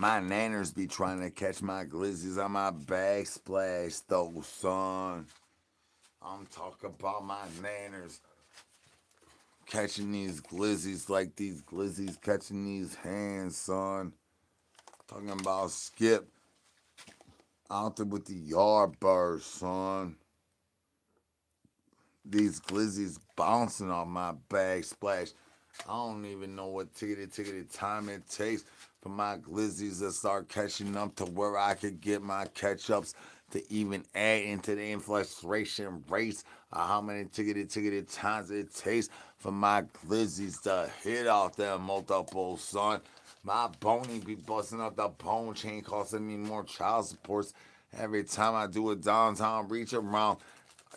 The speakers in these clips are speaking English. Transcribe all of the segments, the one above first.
My nanners be trying to catch my glizzies on my backsplash, though, son. I'm talking about my nanners catching these glizzies like these glizzies catching these hands, son. Talking about Skip out there with the yard birds, son. These glizzies bouncing off my backsplash. I don't even know what tickety time it takes for my glizzies to start catching up to where I could get my catch ups to even add into the inflation rates of how many tickety times it takes for my glizzies to hit off them multiple, son. My bony be busting up the bone chain, costing me more child supports every time I do a downtown reach around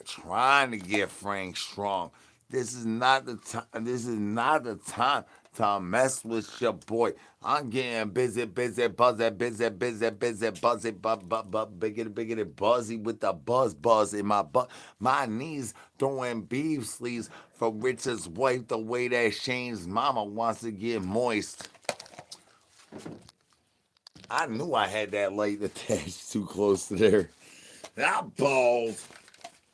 trying to get Frank strong. This is not the time. This is not the time to mess with your boy. I'm getting busy, buzzy, biggity, buzzy with the buzz in my butt. My knees throwing beef sleeves for Richard's wife. The way that Shane's mama wants to get moist. I knew I had that light attached too close to there. That balls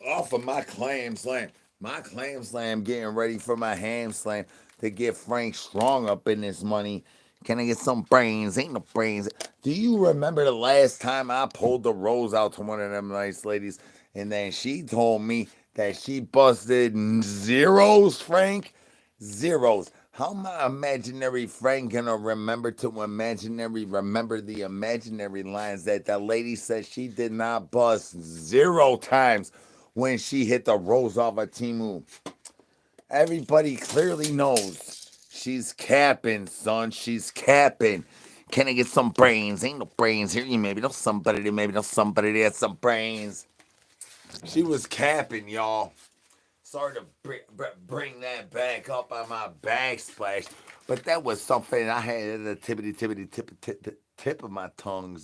off of my clam slam. My clam slam getting ready for my ham slam to get Frank Strong up in this money. Can I get some brains? Ain't no brains. Do you remember the last time I pulled the rose out to one of them nice ladies and then she told me that she busted zeros, Frank? Zeros. How my imaginary friend gonna remember the imaginary lines that the lady said she did not bust zero times when she hit the rose off of Timu? Everybody clearly knows she's capping, son. She's capping. Can I get some brains? Ain't no brains here. You maybe know somebody there. Maybe know somebody there. Some brains. She was capping, y'all. Sorry to bring that back up on my backsplash, but that was something I had at the tip of my tongue.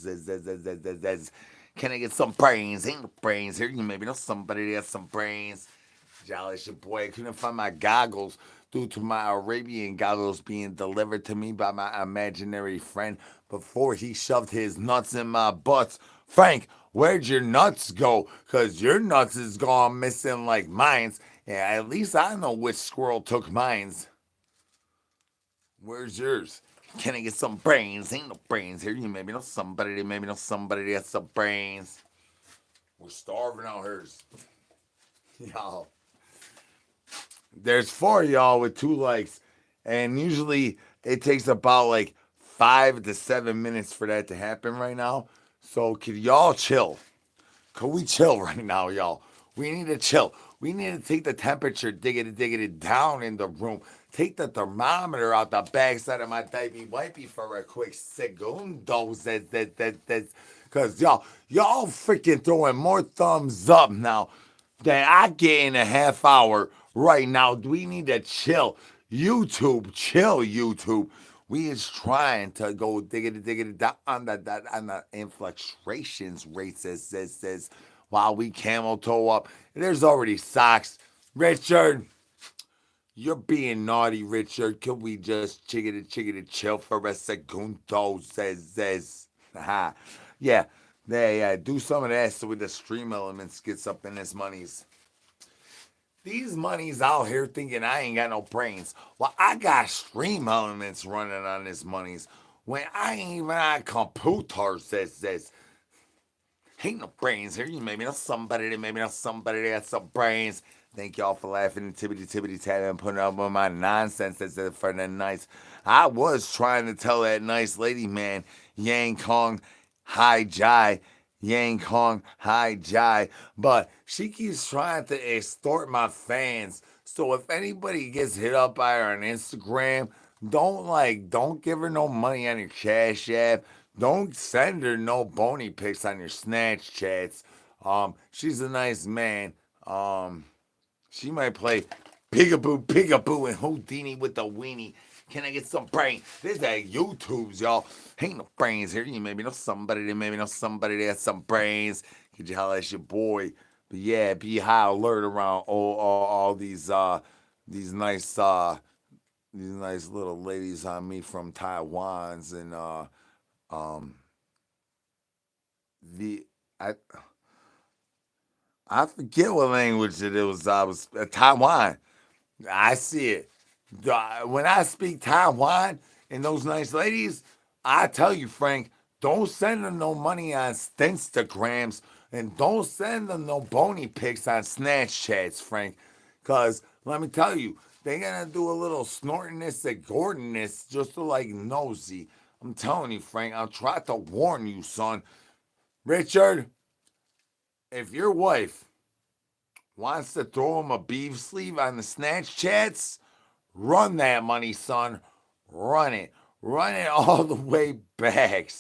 Can I get some brains? Ain't no brains here. You maybe know somebody that has some brains. Jolly your boy. I couldn't find my goggles due to my Arabian goggles being delivered to me by my imaginary friend before he shoved his nuts in my butts. Frank, where'd your nuts go? Cause your nuts is gone missing like mine's. Yeah, at least I know which squirrel took mine's. Where's yours? Can I get some brains? Ain't no brains here. You maybe know somebody. They maybe know somebody that has some brains. We're starving out here. Y'all. There's four of y'all with two likes, and usually it takes about like 5 to 7 minutes for that to happen right now. So could y'all chill? Could we chill right now, y'all? We need to chill. We need to take the temperature, diggity down in the room. Take the thermometer out the backside of my diaper wipey for a quick segundo. Cause y'all freaking throwing more thumbs up now than I get in a half hour right now. We need to chill. YouTube, chill, YouTube. We is trying to go diggity down on the infiltrations rate says while we camel toe up. There's already socks. Richard, you're being naughty, Richard. Can we just chickity chill for a segundo? Says. Yeah, yeah. Do some of that so the stream elements gets up in this monies. These monies out here thinking I ain't got no brains. Well, I got stream elements running on this monies when I ain't even on computer. Says ain't no brains here. You maybe know somebody that maybe know somebody that has some brains. Thank y'all for laughing and tibbity tat and putting up with my nonsense that's for the nice. I was trying to tell that nice lady, man, Yang Kong, Hi Jai, Yang Kong, Hi Jai, but she keeps trying to extort my fans. So if anybody gets hit up by her on Instagram, don't give her no money on your Cash App. Don't send her no bony pics on your Snatch chats. She's a nice man. She might play Peekaboo, and Houdini with the weenie. Can I get some brains? This is that YouTube's, y'all. Ain't no brains here. You maybe know somebody that has some brains. Could you holler at your boy? But yeah, be high alert around all these nice little ladies on me from Taiwan's and Um, the I forget what language it was. I was Taiwan. I see it. When I speak Taiwan and those nice ladies, I tell you, Frank, don't send them no money on Instagrams and don't send them no bony pics on Snapchats, Frank. Because let me tell you, they gonna do a little snortiness and Gordonness just to like nosy. I'm telling you, Frank, I'll try to warn you, son. Richard, if your wife wants to throw him a beef sleeve on the Snapchats, run that money, son. Run it. Run it all the way back.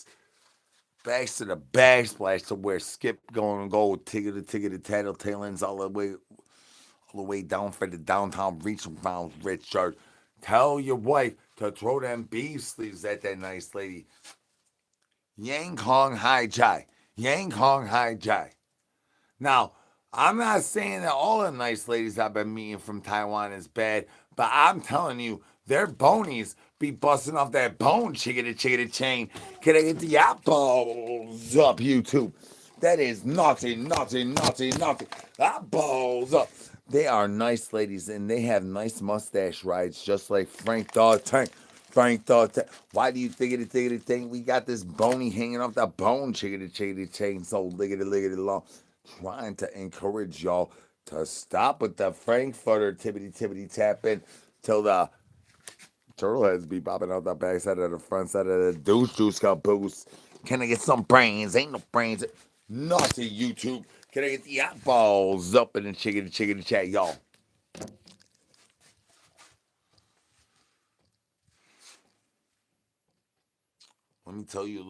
Back to the backsplash to where Skip going and go tickety tattletales all the way down for the downtown reach around Richard. Tell your wife to throw them beef sleeves at that nice lady. Yang Hong Hai Jai. Yang Hong Hai Jai. Now, I'm not saying that all the nice ladies I've been meeting from Taiwan is bad, but I'm telling you, their bonies be busting off that bone chickadee chain. Can I get the eyeballs up, YouTube? That is naughty. Eyeballs up. They are nice ladies and they have nice mustache rides, just like Frank Dog Tank. Why do you think we got this bony hanging off the bone chickadee chain so liggity long? Trying to encourage y'all to stop with the Frankfurter tippity tapping till the turtle heads be popping out the backside of the front side of the douche juice caboose. Can I get some brains? Ain't no brains. Naughty YouTube. Can I get the eyeballs up in the chickadee chat, y'all? Let me tell you a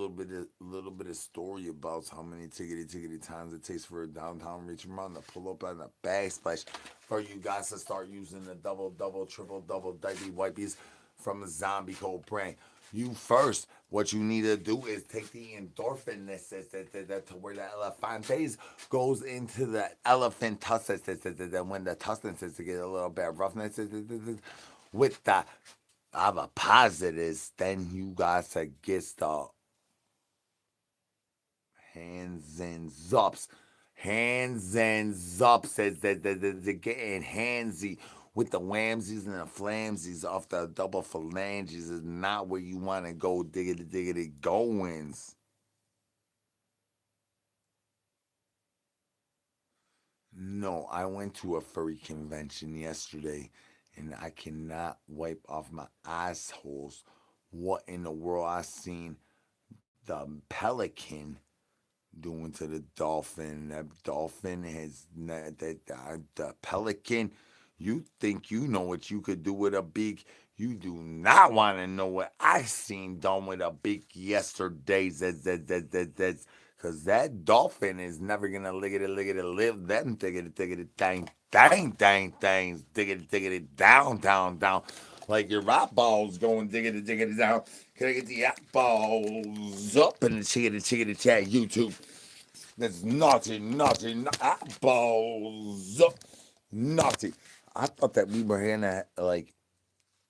little bit of story about how many tickety times it takes for a downtown reach around to pull up on the backsplash for you guys to start using the double, triple diaper wipies from the Zombie Cold brand. You first, what you need to do is take the endorphin to where the elephantes goes into the elephantuses, when the tusses get a little bit roughness with the ovipositors, then you guys get the hands and zups. Hands and zups as they're getting handsy with the whamsies and the flamsies off the double phalanges is not where you want to go diggity goings. No, I went to a furry convention yesterday and I cannot wipe off my assholes. What in the world I seen the pelican doing to the dolphin. That dolphin has the pelican. You think you know what you could do with a beak? You do not want to know what I seen done with a beak yesterday. Because that dolphin is never gonna liggity live them diggity things diggity down like your rock balls going diggity down. Can I get the balls up in the chickity chat YouTube? That's naughty balls up. Naughty. I thought that we were gonna like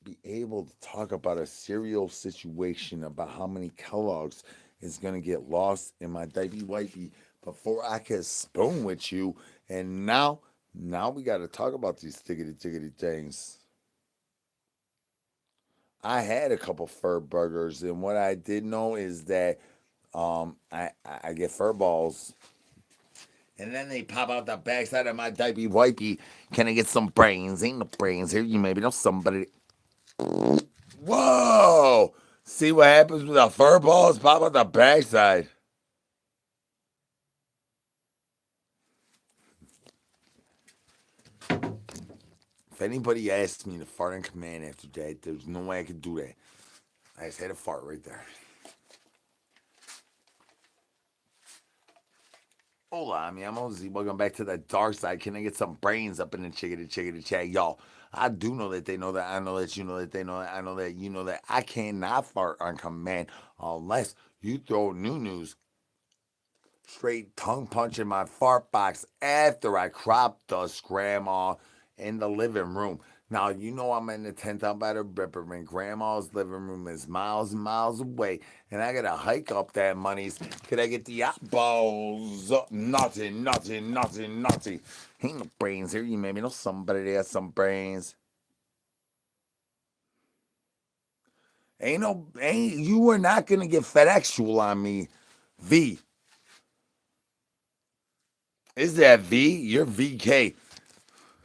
be able to talk about a serial situation about how many Kellogg's is gonna get lost in my diaper wipey before I could spoon with you. And now we gotta talk about these tickety things. I had a couple fur burgers, and what I did know is that I get fur balls, and then they pop out the backside of my diaper wipey. Can I get some brains? Ain't no brains here. You maybe know somebody. Whoa! See what happens when the fur balls pop out the backside. If anybody asks me to fart on command after that, there's no way I could do that. I just had a fart right there. Hola, mi amors. Welcome back to the dark side. Can I get some brains up in the chickity chat? Y'all, I do know that they know that. I know that you know that they know that. I know that you know that. I cannot fart on command unless you throw new news straight tongue punch in my fart box after I crop dust grandma in the living room. Now, you know I'm in the 10th out by the river, and grandma's living room is miles and miles away, and I gotta hike up that monies. Could I get the eyeballs? Nothing, nothing, nothing, nothing. Ain't no brains here. You maybe know somebody that has some brains. You are not gonna get FedExual on me, V. Is that V? You're VK.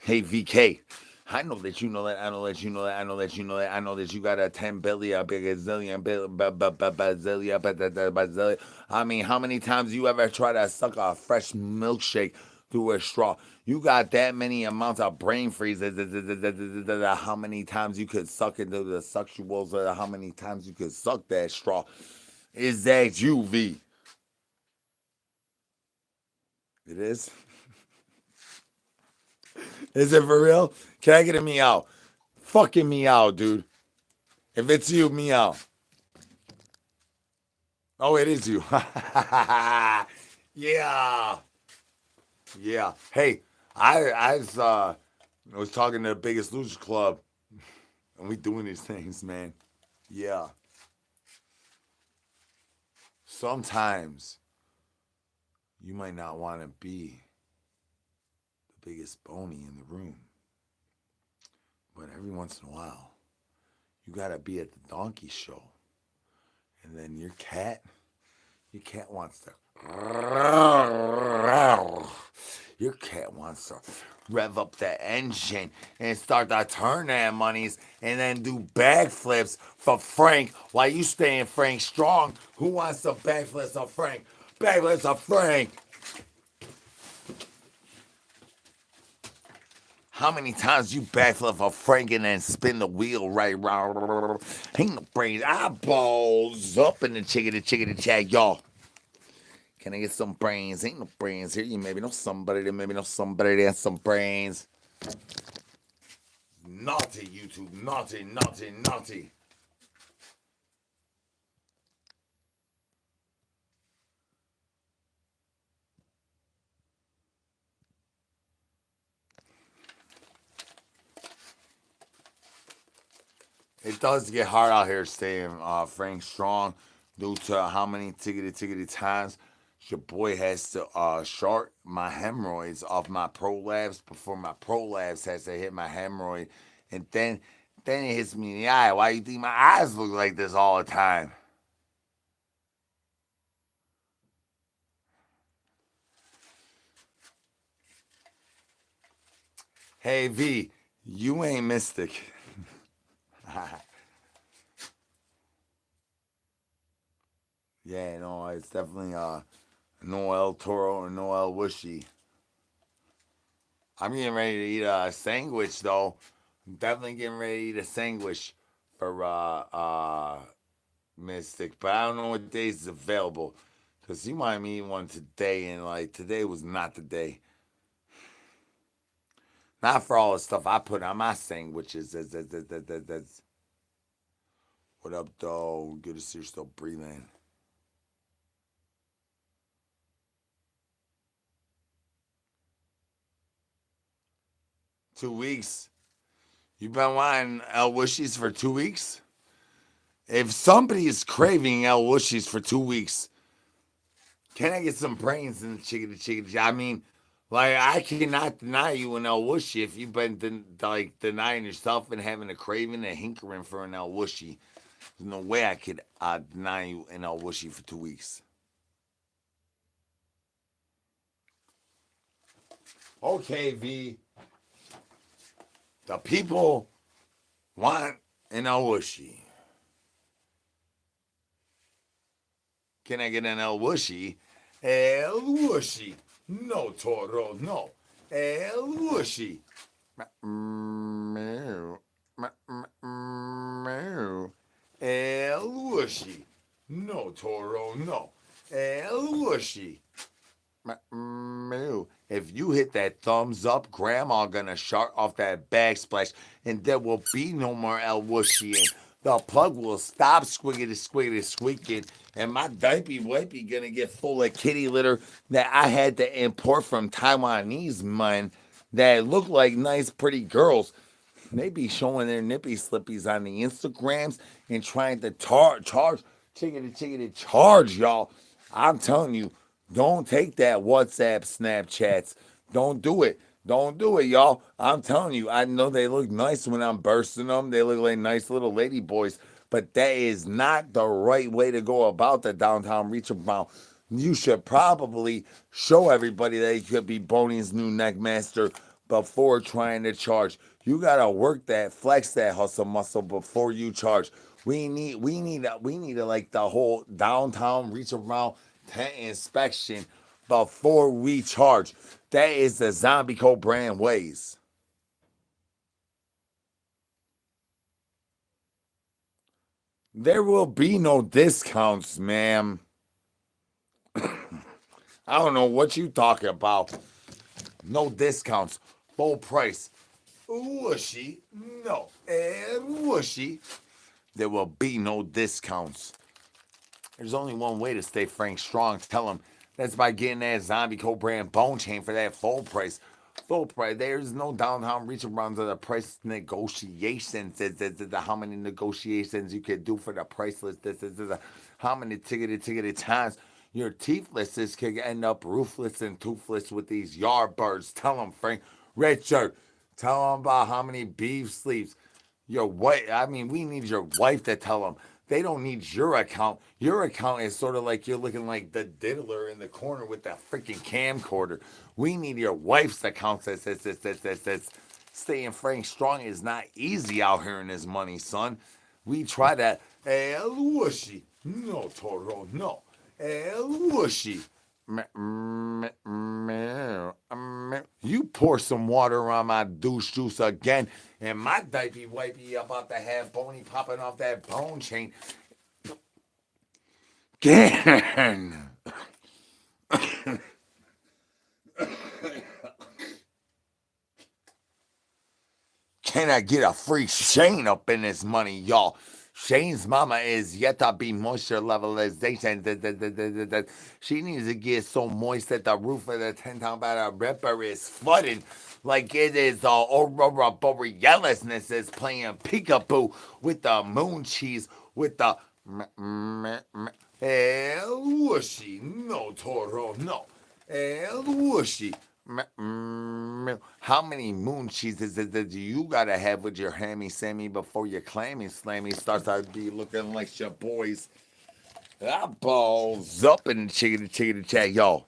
Hey, VK. I know that you know that. I know that you know that. I know that you know that. I know that you got a 10 billion, a big zillion, bazillion, bazillion. I mean, how many times you ever try to suck a fresh milkshake through a straw? You got that many amounts of brain freeze. How many times you could suck into the suctuals? How many times you could suck that straw? Is that you, V? It is. Is it for real? Can I get a meow? Fucking meow, dude. If it's you, meow. Oh, it is you. Yeah. Yeah. Hey, I was talking to the Biggest Losers Club, and we doing these things, man. Yeah. Sometimes you might not want to be the biggest bony in the room, but every once in a while, you gotta be at the donkey show, and then your cat wants to. Your cat wants to rev up the engine and start to turn that monies and then do backflips for Frank while you staying Frank strong. Who wants to backflips for Frank? Backflips for Frank. How many times you backflip for Frank and then spin the wheel right round? Ain't no brains. Eyeballs up in the chickadee chat, y'all. Can I get some brains? Ain't no brains here. You maybe know somebody that has some brains. Naughty YouTube. Naughty, naughty, naughty. It does get hard out here staying Frank strong due to how many tickety times your boy has to short my hemorrhoids off my prolapse before my prolapse has to hit my hemorrhoid, and then it hits me in the eye. Why you think my eyes look like this all the time? Hey V, you ain't mystic. Yeah, no, it's definitely no El Toro or no El Wishy. I'm getting ready to eat a sandwich though. I'm definitely getting ready to eat a sandwich for Mystic, but I don't know what days is available. Cause you might be eating one today, and like today was not the day. Not for all the stuff I put on my sandwiches. What up, though? Good to see you're still breathing. 2 weeks. You've been wanting El Wishies for 2 weeks? If somebody is craving El Wishies for 2 weeks, can I get some brains in the chicken? I mean, like, I cannot deny you an El Wishy if you've been denying yourself and having a craving and hinkering for an El Wishy. There's no way I could deny you an El Wishy for 2 weeks. Okay, V. The people want an El Wishy. Can I get an El Wishy? El Wishy. No, Toro, no. El Wishy. Meow. Meow. El Wishy. No, Toro, no. El Wishy. If you hit that thumbs up, Grandma gonna shark off that backsplash, and there will be no more El Wushy. The plug will stop squeaking, and my diaper wipey gonna get full of kitty litter that I had to import from Taiwanese men that look like nice, pretty girls. They be showing their nippy slippies on the Instagrams and trying to charge, chickity charge, y'all. I'm telling you, don't take that WhatsApp, Snapchats. Don't do it. Don't do it, y'all. I'm telling you, I know they look nice when I'm bursting them. They look like nice little lady boys, but that is not the right way to go about the downtown reach around. You should probably show everybody that he could be Boney's new neckmaster before trying to charge. You gotta work that, flex that hustle muscle before you charge. We need like the whole downtown reach around tent inspection before we charge. That is the Zombie Co brand ways. There will be no discounts, ma'am. I don't know what you talking about. No discounts. Full price. Whooshy. No. And whooshy. There will be no discounts. There's only one way to stay Frank strong. Tell him that's by getting that Zombie Co brand bone chain for that full price. Full price. There's no downtown reach around to the price negotiations. How many negotiations you can do for the price list. How many ticketed times your teethlesses could end up roofless and toothless with these yard birds. Tell them, Frank. Richard, tell them about how many beef sleeps. Your wife, I mean, we need your wife to tell them. They don't need your account. Your account is sort of like you're looking like the diddler in the corner with that freaking camcorder. We need your wife's account. Says. Staying Frank strong is not easy out here in this money, son. We try that. El whooshy. No, Toro, no. El whooshy. You pour some water on my douche juice again, and my diaper wipey about to have bony popping off that bone chain. Again. Can I get a free Shane up in this money, y'all? Shane's mama is yet to be moisture levelization. She needs to get so moist that the roof of the 10-town battle ripper is flooding like it is aurora borealisness is playing peekaboo with the moon cheese with the El whooshy. No, Toro, no. El whooshy. How many moon cheeses do you gotta have with your hammy sammy before your clammy slammy starts to be looking like your boys? That balls up in the chickity chat, y'all.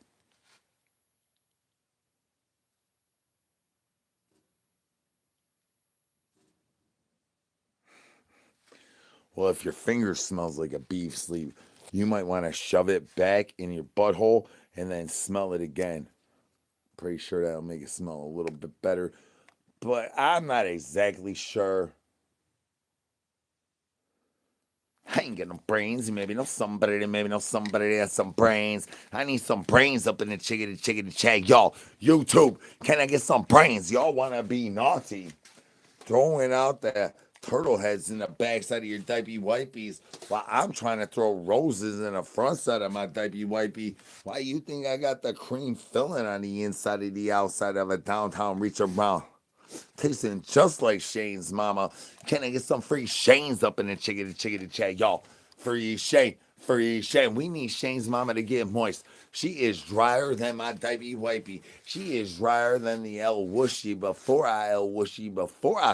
Well, if your finger smells like a beef sleeve, you might want to shove it back in your butthole and then smell it again. Pretty sure that'll make it smell a little bit better, but I'm not exactly sure. I ain't got no brains. Maybe know somebody. Maybe know somebody that has some brains. I need some brains up in the chickity chat. Y'all, YouTube, can I get some brains? Y'all want to be naughty? Throwing out the turtle heads in the backside of your diaper wipies while I'm trying to throw roses in the front side of my diaper wipey. Why you think I got the cream filling on the inside of the outside of a downtown reach around? Tasting just like Shane's mama. Can I get some free Shane's up in the chickity chat, y'all? Free Shane, free Shane. We need Shane's mama to get moist. She is drier than my diaper wipey. She is drier than the El Whooshy before I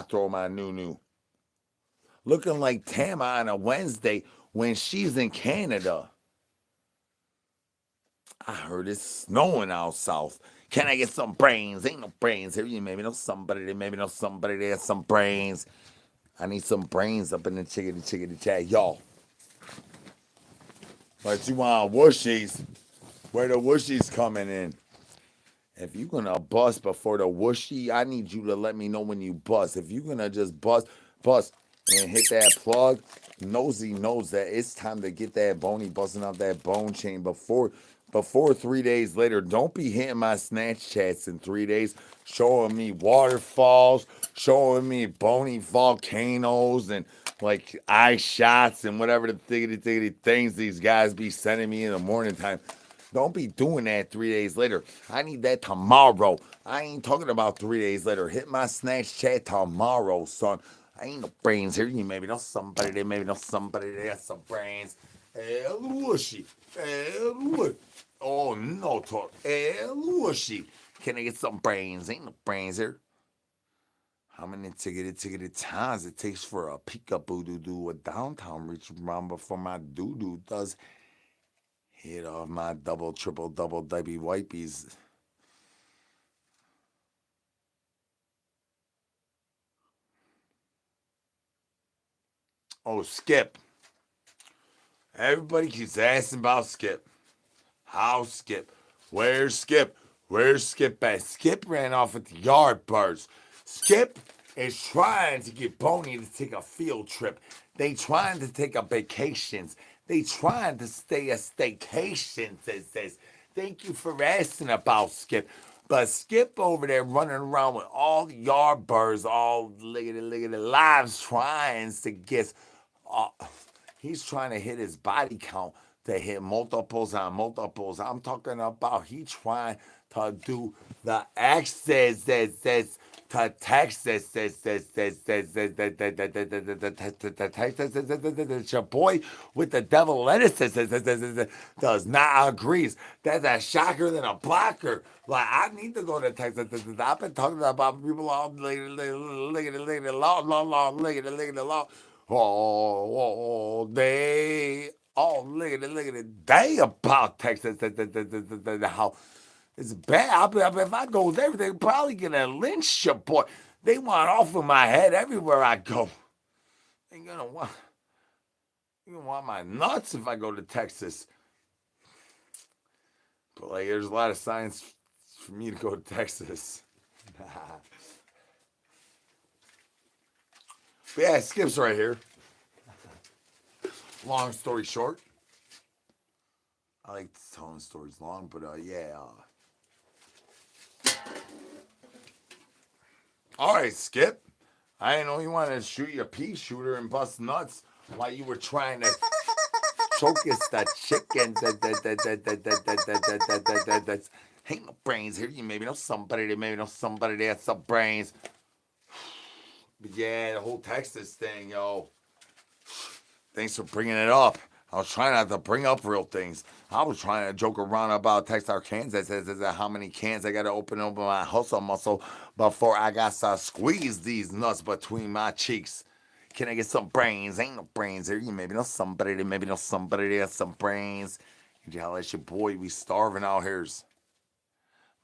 throw my noo. Looking like Tama on a Wednesday when she's in Canada. I heard it's snowing out south. Can I get some brains? Ain't no brains here. You maybe know somebody. Maybe know somebody that has some brains. I need some brains up in the chickity chat, y'all. But you want whooshies? Where the whooshies coming in? If you gonna bust before the whooshy, I need you to let me know when you bust. If you gonna just bust, and hit that plug, Nosy knows that it's time to get that bony busting out that bone chain before 3 days later. Don't be hitting my snatch chats in 3 days, showing me waterfalls, showing me bony volcanoes and like eye shots and whatever the thiggity things these guys be sending me in the morning time. Don't be doing that 3 days later. I need that tomorrow. I ain't talking about 3 days later. Hit my Snatch chat tomorrow, son. I ain't no brains here. You maybe know somebody there, maybe know somebody there has some brains. Lushy. Look. Oh, no talk. Lushy. Can I get some brains? Ain't no brains here. How many ticketed times it takes for a peekaboo to do a downtown reach around before my doo-doo does hit off my double, triple, double, dibby wipies. Oh, Skip. Everybody keeps asking about Skip. How Skip? Where's Skip? Where's Skip at? Skip ran off with the Yardbirds. Skip is trying to get Boney to take a field trip. They trying to take a vacations. They trying to stay a staycation, says. Thank you for asking about Skip. But Skip over there running around with all the Yardbirds, all liggity lives trying to get... he's trying to hit his body count to hit multiples on multiples. I'm talking about he trying to do the access to Texas. Your boy with the devil lettuce does not agree. That's a shocker than a blocker. Like, I need to go to Texas. I've been talking about people all law. Oh, they look at it, day about Texas. How it's bad. If I go there, they're probably gonna lynch your boy. They want off of my head everywhere I go. They're gonna want my nuts if I go to Texas. But like, there's a lot of signs for me to go to Texas. But yeah, Skip's right here. Long story short, I like telling stories long, but yeah. All right, Skip. I didn't know you wanted to shoot your pea shooter and bust nuts while you were trying to focus the chicken. Ain't no brains here. You maybe know somebody that has some brains. But yeah, the whole Texas thing, yo. Thanks for bringing it up. I was trying not to bring up real things. I was trying to joke around about Texarkana. Says how many cans I got to open my hustle muscle before I got to squeeze these nuts between my cheeks. Can I get some brains? Ain't no brains here. You maybe know somebody that has some brains. Y'all, it's your boy. We starving out here.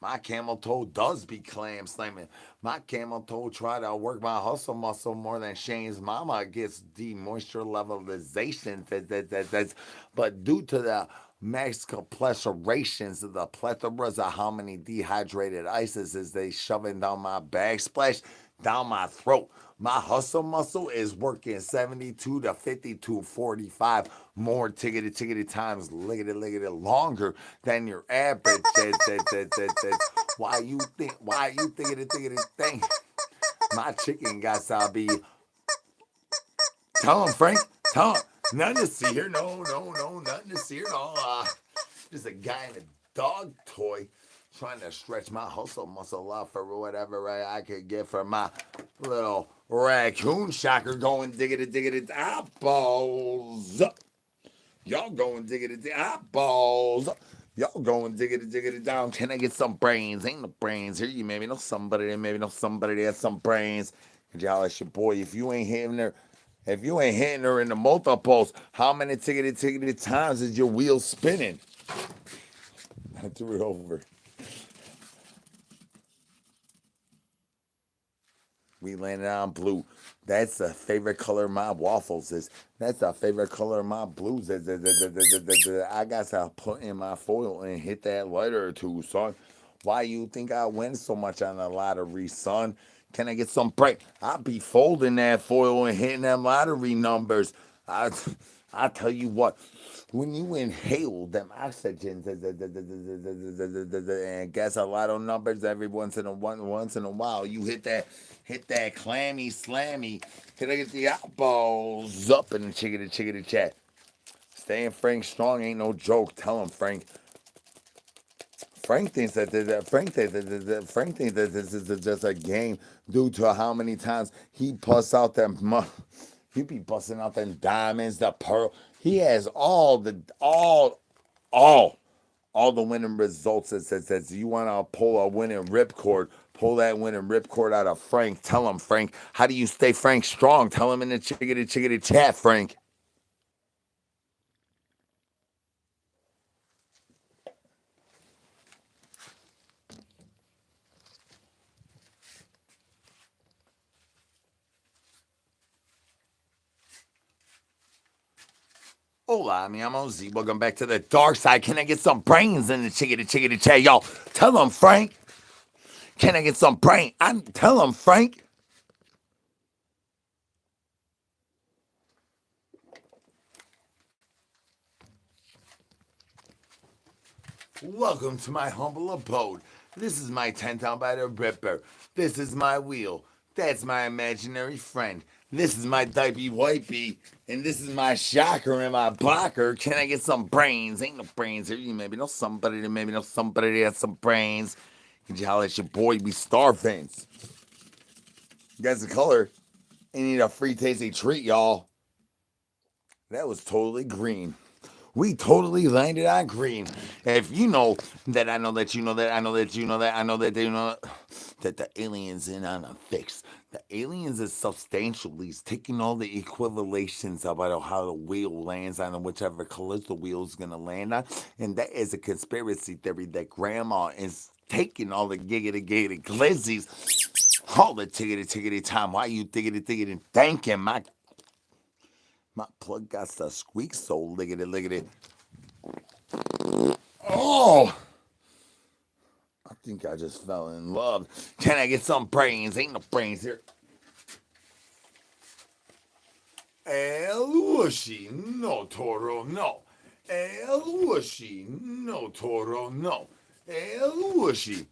My camel toe does be clam slamming. My camel toe try to work my hustle muscle more than Shane's mama gets demoisture levelization. But due to the max complacerations of the plethoras of how many dehydrated ices is they shoving down my bag splash down my throat. My hustle muscle is working 72 to 52, 45 more tickety times liggity longer than your average. Why you think thing? My chicken got to be. Tell him, Frank. Tell him. Nothing to see here. No, nothing to see here. No, just a guy in a dog toy trying to stretch my hustle muscle up for whatever I could get for my little raccoon shocker going diggity eyeballs. Y'all going diggity eyeballs. Y'all going diggity down. Can I get some brains? Ain't no brains here. You maybe know somebody that has some brains. And y'all, it's your boy. If you ain't hitting her in the multiples, how many tickety times is your wheel spinning? I threw it over. We landed on blue. That's the favorite color of my waffles is. That's the favorite color of my blues. I got to put in my foil and hit that lighter or two, son. Why you think I win so much on the lottery, son? Can I get some break? I'll be folding that foil and hitting them lottery numbers. I tell you what, when you inhale them oxygens and guess a lot of numbers every once in a while, you hit that clammy slammy. Can I get the eyeballs up in the chickity chat? Staying Frank strong ain't no joke. Tell him, Frank. Frank thinks Frank thinks that this is just a game due to how many times he busts out them. He be busting out them diamonds, the pearl. He has all the winning results. That says you want to pull a winning ripcord. Pull that winning ripcord out of Frank. Tell him, Frank, how do you stay Frank strong? Tell him in the chickadee chat, Frank. Hola, mi amo Z. Welcome back to the dark side. Can I get some brains in the chickadee chat, y'all? Tell him, Frank. Can I get some brain? Tell him, Frank. Welcome to my humble abode. This is my tent out by the ripper. This is my wheel. That's my imaginary friend. This is my diaper wipey. And this is my shocker and my blocker. Can I get some brains? Ain't no brains here. You maybe know somebody that has some brains. Can you holler at your boy? We starving. You guys the color. You need a free tasty treat, y'all. That was totally green. We totally landed on green. If you know that, I know that you know that, I know that you know that, I know that they know that the aliens in on a fix. The aliens is substantially taking all the equivalations about how the wheel lands on whichever color the wheel is going to land on. And that is a conspiracy theory that grandma is taking all the giggity glizzies, all the tiggity time. Why you tiggity thanking my plug got the squeak so liggity. Oh! I think I just fell in love. Can I get some brains? Ain't no brains here. Elushi, no Toro, no. Elushi, no Toro, no. Elushi.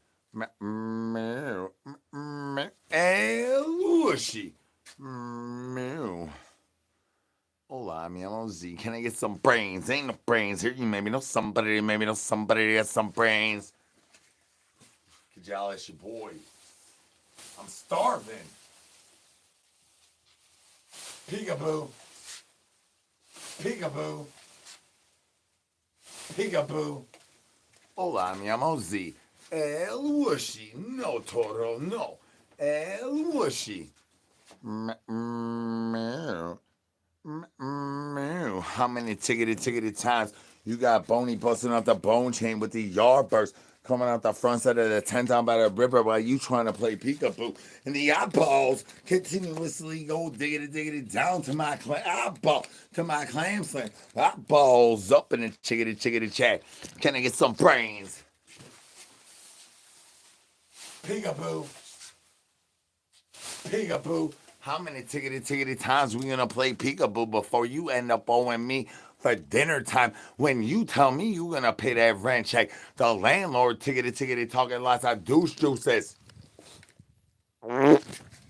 Elushi. Meow. Hola, mi amo Z. Can I get some brains? Ain't no brains here. You maybe know somebody that has some brains. Could y'all ask your boy? I'm starving. Peekaboo. Peekaboo. Peekaboo. Hola, mi amo Z. El Wushy. No, Toro, no. El Wushy. How many tickety times you got Boney busting out the bone chain with the yard burst coming out the front side of the tent down by the river while you trying to play peekaboo, and the eyeballs continuously go diggity down to my eyeball to my clam slam. Eyeballs up in the chickity chat. Can I get some brains? Peekaboo. Peekaboo. How many tickety times we gonna play peekaboo before you end up owing me for dinner time when you tell me you gonna pay that rent check? The landlord tickety talking lots of douche juices.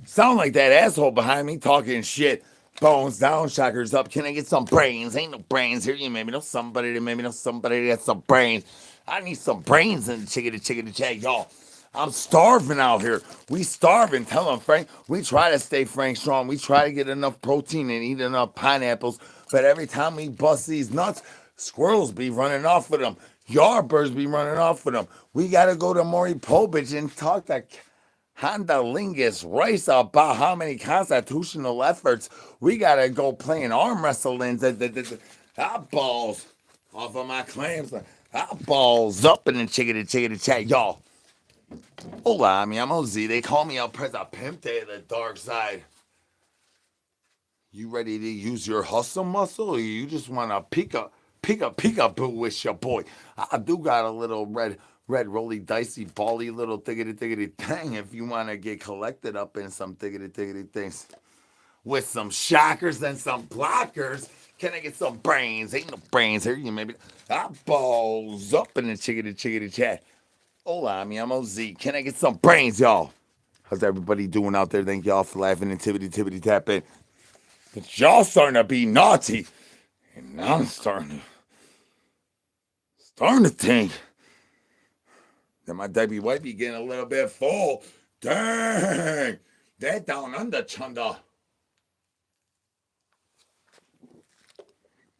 Sound like that asshole behind me talking shit. Bones down, shockers up. Can I get some brains? Ain't no brains here. You maybe know somebody that has some brains. I need some brains in the chickety chat, y'all. I'm starving out here. We starving. Tell him, Frank. We try to stay Frank strong. We try to get enough protein and eat enough pineapples. But every time we bust these nuts, squirrels be running off with them. Yardbirds be running off with them. We got to go to Maury Povich and talk to Honda Lingus Rice about how many constitutional efforts we got to go playing arm wrestling. Eyeballs off of my clams. Eyeballs up in the chickity chat, y'all. Hola, mi amo Z. They call me El Presa Pimpe, the dark side. You ready to use your hustle muscle, or you just want to peekaboo with your boy? I do got a little red roly dicey bally little thiggity thing if you want to get collected up in some thiggity things with some shockers and some blockers. Can I get some brains? Ain't no brains here. You maybe balls up in the chickity chat. Hola, mi amo Z. Can I get some brains, y'all? How's everybody doing out there? Thank y'all for laughing and tippity tapping. But y'all starting to be naughty. And I'm starting to think Then my Debbie Wifey getting a little bit full. Dang! That down under chunda.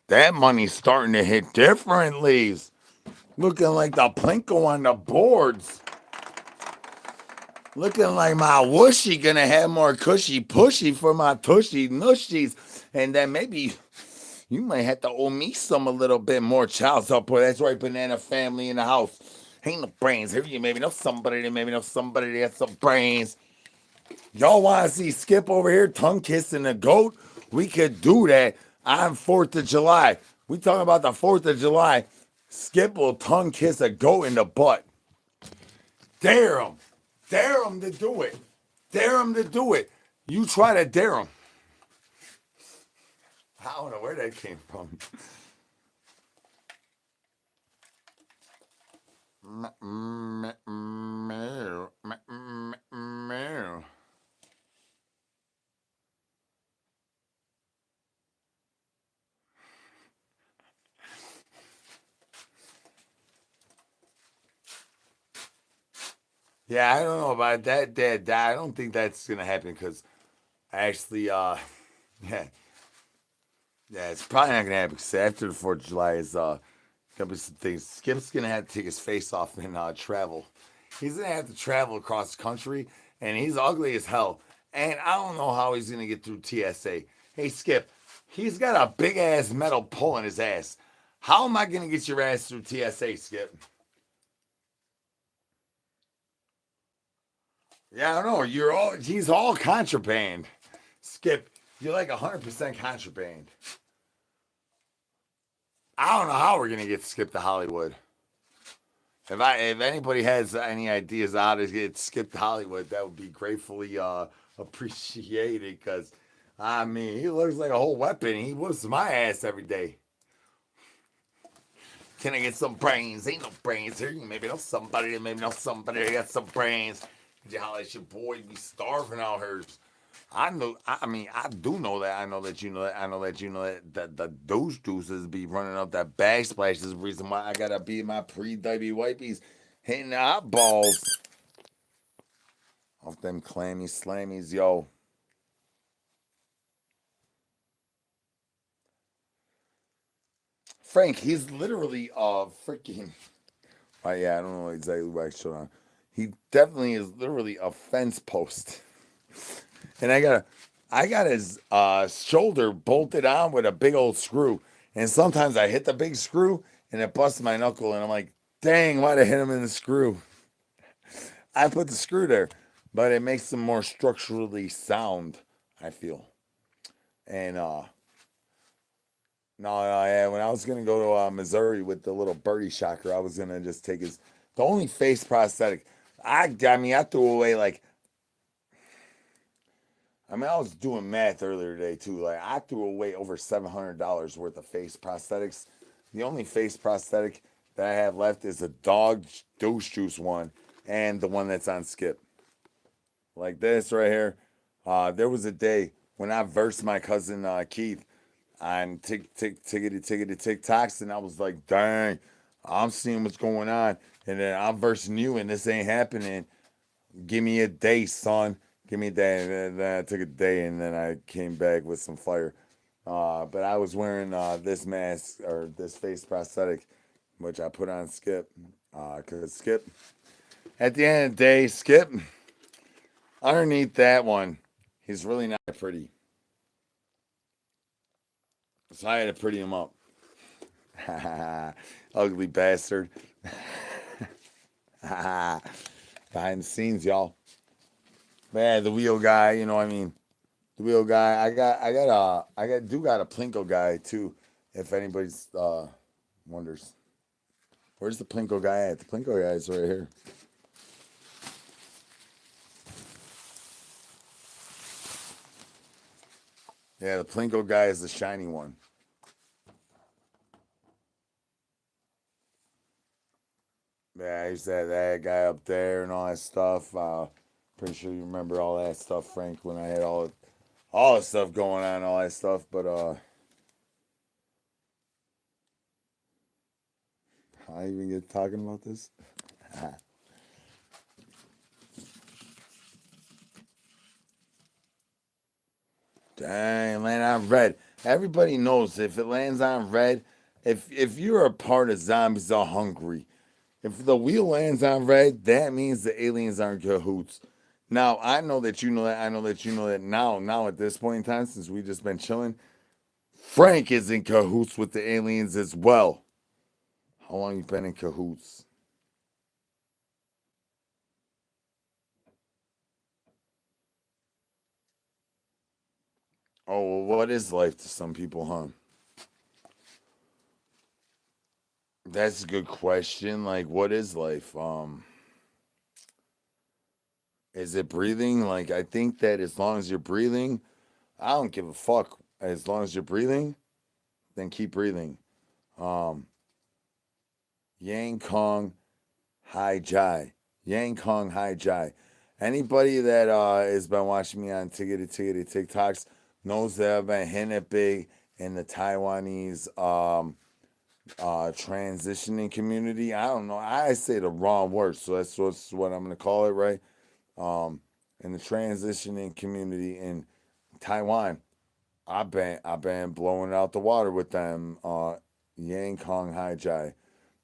That money's starting to hit different, leaves. Looking like the plinko on the boards. Looking like my whooshy gonna have more cushy pushy for my tushy nushies. And then maybe you might have to owe me some a little bit more child support. That's right, banana family in the house. Ain't no brains here. You maybe know somebody that maybe know somebody that has some brains. Y'all want to see Skip over here tongue kissing a goat? We could do that on 4th of July. We talking about the 4th of July. Skip will tongue kiss a goat in the butt. Dare him. Dare him to do it. Dare him to do it. You try to dare him. I don't know where that came from. Yeah, I don't know about that. I don't think that's gonna happen because actually, yeah, it's probably not gonna happen because after the 4th of July is gonna be some things. Skip's gonna have to take his face off and travel. He's gonna have to travel across the country, and he's ugly as hell. And I don't know how he's gonna get through TSA. Hey, Skip, he's got a big ass metal pole in his ass. How am I gonna get your ass through TSA, Skip? Yeah, I don't know. He's all contraband. Skip, you're like 100% contraband. I don't know how we're gonna get Skip to Hollywood. If anybody has any ideas how to get Skip to Hollywood, that would be gratefully appreciated. Because I mean, he looks like a whole weapon. He whoops my ass every day. Can I get some brains? Ain't no brains here. Maybe know somebody. Maybe know somebody that got some brains. Could you holler at your boy? Be starving out here. I know. I mean, I do know that. I know that you know that. I know that you know that the douche deuces be running up that backsplash is the reason why I gotta be in my pre-debut wipies hitting the hot balls off them clammy slammies, yo. Frank, he's literally freaking. Oh yeah, I don't know exactly what I showed on. He definitely is literally a fence post, and I got his shoulder bolted on with a big old screw. And sometimes I hit the big screw and it busts my knuckle, and I'm like, dang, why'd I hit him in the screw? I put the screw there, but it makes them more structurally sound, I feel. And no, yeah, when I was gonna go to Missouri with the little birdie shocker, I was gonna just take the only face prosthetic. I mean, I threw away like I mean, I was doing math earlier today too. Like I threw away over $700 worth of face prosthetics. The only face prosthetic that I have left is the dog douche juice one and the one that's on Skip. Like this right here. There was a day when I versed my cousin Keith on TikToks, and I was like, dang, I'm seeing what's going on, and then I'm versing you, and this ain't happening. Give me a day, son. Give me a day. And then I took a day, and then I came back with some fire. But I was wearing this mask or this face prosthetic, which I put on Skip. Because Skip, at the end of the day, Skip, underneath that one, he's really not pretty. So I had to pretty him up. Ugly bastard. Behind the scenes, y'all. Man, the wheel guy, you know what I mean? The wheel guy. I got a Plinko guy too, if anybody's wonders. Where's the Plinko guy at? The Plinko guy is right here. Yeah, the Plinko guy is the shiny one. Yeah, I used to have that guy up there and all that stuff. Pretty sure you remember all that stuff, Frank, when I had all the stuff going on, all that stuff. But I even get talking about this. Dang, land on red. Everybody knows if it lands on red, if you're a part of zombies are hungry, if the wheel lands on red, that means the aliens are in cahoots. Now I know that you know that. I know that you know that now. Now at this point in time, since we just been chilling, Frank is in cahoots with the aliens as well. How long you been in cahoots? Oh, well, what is life to some people, huh? That's a good question. Like, what is life? Is it breathing? Like, I think that as long as you're breathing, I don't give a fuck. As long as you're breathing, then keep breathing. Um, Yang Kong Hai Jai. Yang Kong Hai Jai. Anybody that has been watching me on TikToks knows that I've been hitting it big in the Taiwanese transitioning community. I don't know. I say the wrong word, so that's what I'm gonna call it, right? Um, in the transitioning community in Taiwan, I've been blowing out the water with them. Yang Kong Hai Jai.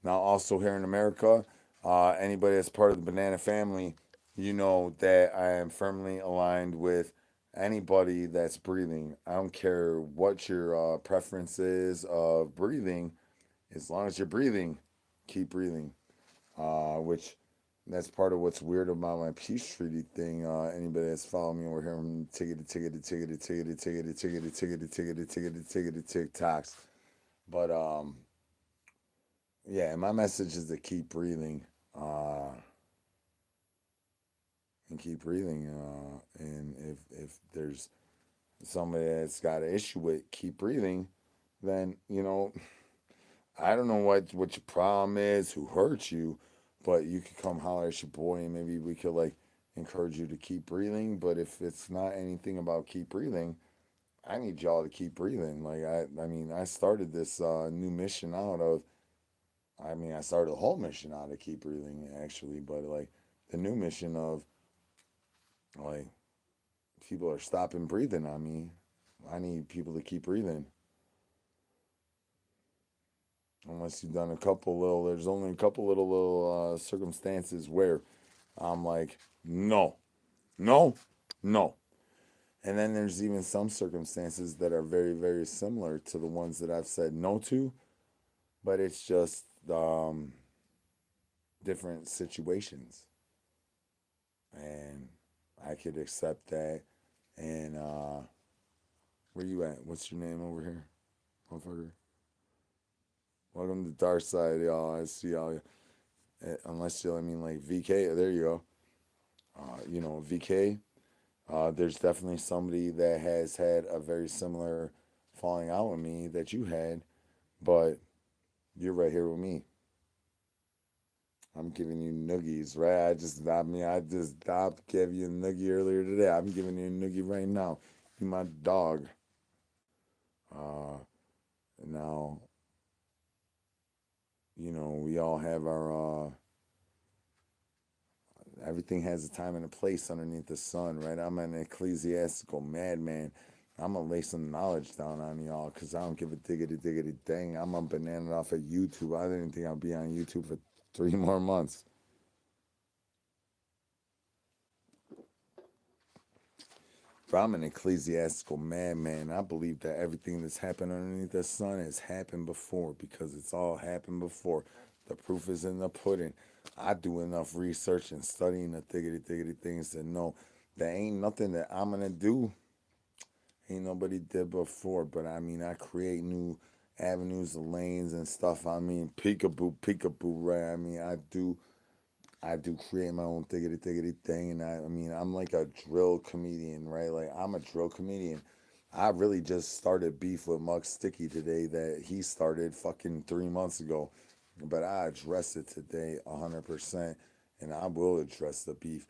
Now, also here in America, anybody that's part of the banana family, you know that I am firmly aligned with anybody that's breathing. I don't care what your preference is of breathing, as long as you're breathing, keep breathing. Which that's part of what's weird about my peace treaty thing. Anybody that's following me over here from TikToks. But yeah, my message is to keep breathing. Uh, and keep breathing. And if there's somebody that's got an issue with keep breathing, then I don't know what your problem is, who hurt you, but you could come holler at your boy and maybe we could like encourage you to keep breathing. But if it's not anything about keep breathing, I need y'all to keep breathing. Like I mean, I started this new mission out of. I mean, I started the whole mission out of keep breathing actually, but like the new mission of like people are stopping breathing on me. I need people to keep breathing. Unless you've done a couple little, there's only a couple little circumstances where I'm like, no, no, no. And then there's even some circumstances that are very, very similar to the ones that I've said no to, but it's just different situations. And I could accept that. And where you at? What's your name over here, motherfucker? Welcome to darkside, y'all. I see y'all. Unless you, I mean, like VK. There you go. VK. There's definitely somebody that has had a very similar falling out with me that you had, but you're right here with me. I'm giving you noogies, right? I just stopped giving you a noogie earlier today. I'm giving you a noogie right now. You my dog. Uh, Now, we all have our everything has a time and a place underneath the sun, right? I'm an ecclesiastical madman. I'm gonna lay some knowledge down on y'all because I don't give a diggity diggity dang. I'm a banana off of YouTube. I didn't think I'd be on YouTube for 3 more months. But I'm an ecclesiastical madman. I believe that everything that's happened underneath the sun has happened before because it's all happened before. The proof is in the pudding. I do enough research and studying the diggity diggity things to know there ain't nothing that I'm gonna do ain't nobody did before. But I mean, I create new avenues, lanes, and stuff. I mean, peekaboo, peekaboo, right? I do create my own diggity diggity thing, and I mean, I'm like a drill comedian, right? Like I'm a drill comedian. I really just started beef with Muck Sticky today that he started fucking 3 months ago, but I addressed it today 100%, and I will address the beef.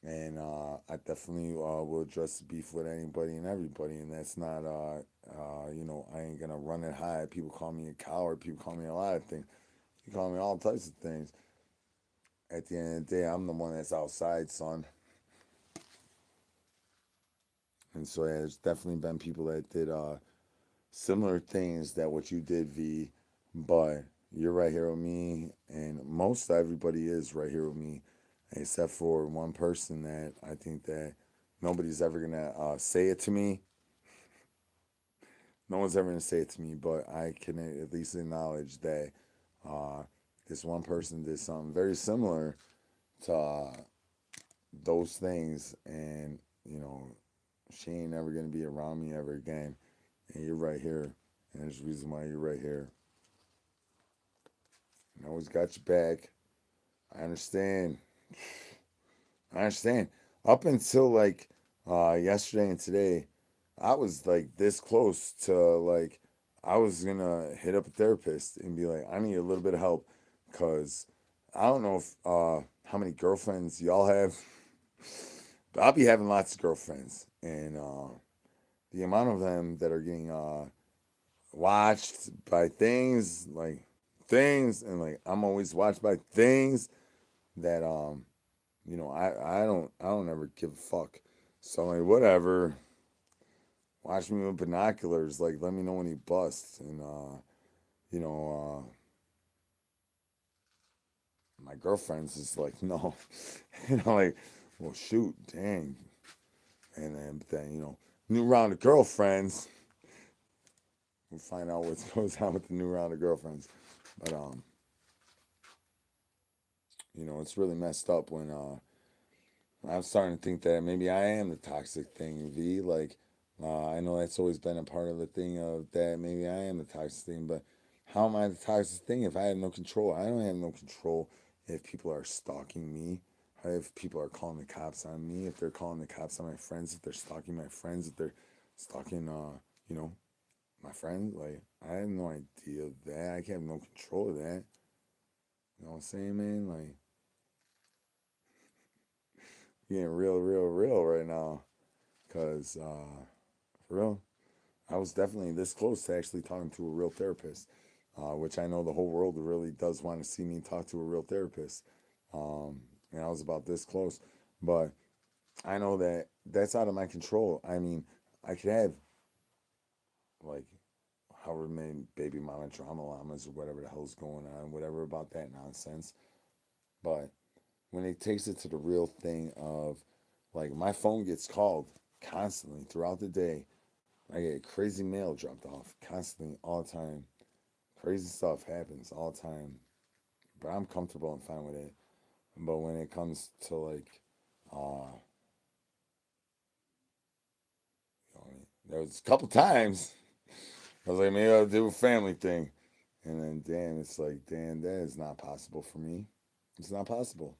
And I definitely will address the beef with anybody and everybody, and that's not, I ain't gonna run it high. People call me a coward. People call me a lot of things. You call me all types of things. At the end of the day, I'm the one that's outside, son. And so yeah, there's definitely been people that did similar things that what you did, V. But you're right here with me, and most everybody is right here with me, except for one person that I think that nobody's ever gonna say it to me. No one's ever gonna say it to me, but I can at least acknowledge that uh, this one person did something very similar to those things, and you know, she ain't never gonna be around me ever again. And you're right here, and there's a reason why you're right here. I always got your back. I understand. I understand. Up until like yesterday and today, I was like this close to like I was gonna hit up a therapist and be like, I need a little bit of help, cause I don't know if how many girlfriends y'all have, but I'll be having lots of girlfriends, and the amount of them that are getting watched by things, and like I'm always watched by things that I don't ever give a fuck. So like whatever. Watch me with binoculars, like let me know when he busts. And you know, my girlfriend's just like, no. Like, well shoot, dang. And then, new round of girlfriends. We'll find out what goes on with the new round of girlfriends. But it's really messed up when I'm starting to think that maybe I am the toxic thing, V. Like, I know that's always been a part of the thing of that maybe I am the toxic thing, but how am I the toxic thing if I have no control? I don't have no control if people are stalking me, if people are calling the cops on me, if they're calling the cops on my friends, if they're stalking my friends, if they're stalking, my friends. Like, I have no idea of that. I have no control of that. You know what I'm saying, man? Like, getting real, real, real right now. Because, for real, I was definitely this close to actually talking to a real therapist, which I know the whole world really does want to see me talk to a real therapist. And I was about this close. But I know that that's out of my control. I mean, I could have, like, however many baby mama drama llamas or whatever the hell's going on, whatever about that nonsense. But when it takes it to the real thing of, like, my phone gets called constantly throughout the day. I get crazy mail dropped off constantly, all the time. Crazy stuff happens all the time. But I'm comfortable and fine with it. But when it comes to, like, uh, there was a couple times I was like, maybe I'll do a family thing. And then, damn, it's like, damn, that is not possible for me. It's not possible.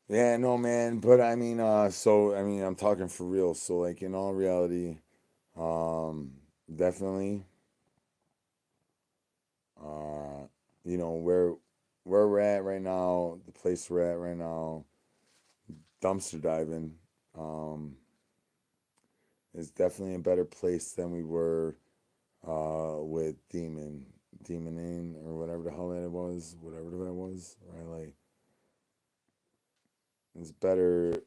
Yeah, no, man. But I mean, I'm talking for real. So, like, in all reality, um, definitely, uh, where we're at right now, the place we're at right now, dumpster diving, um, is definitely a better place than we were with demoning or whatever the hell that was, whatever that was, right? Like, it's better.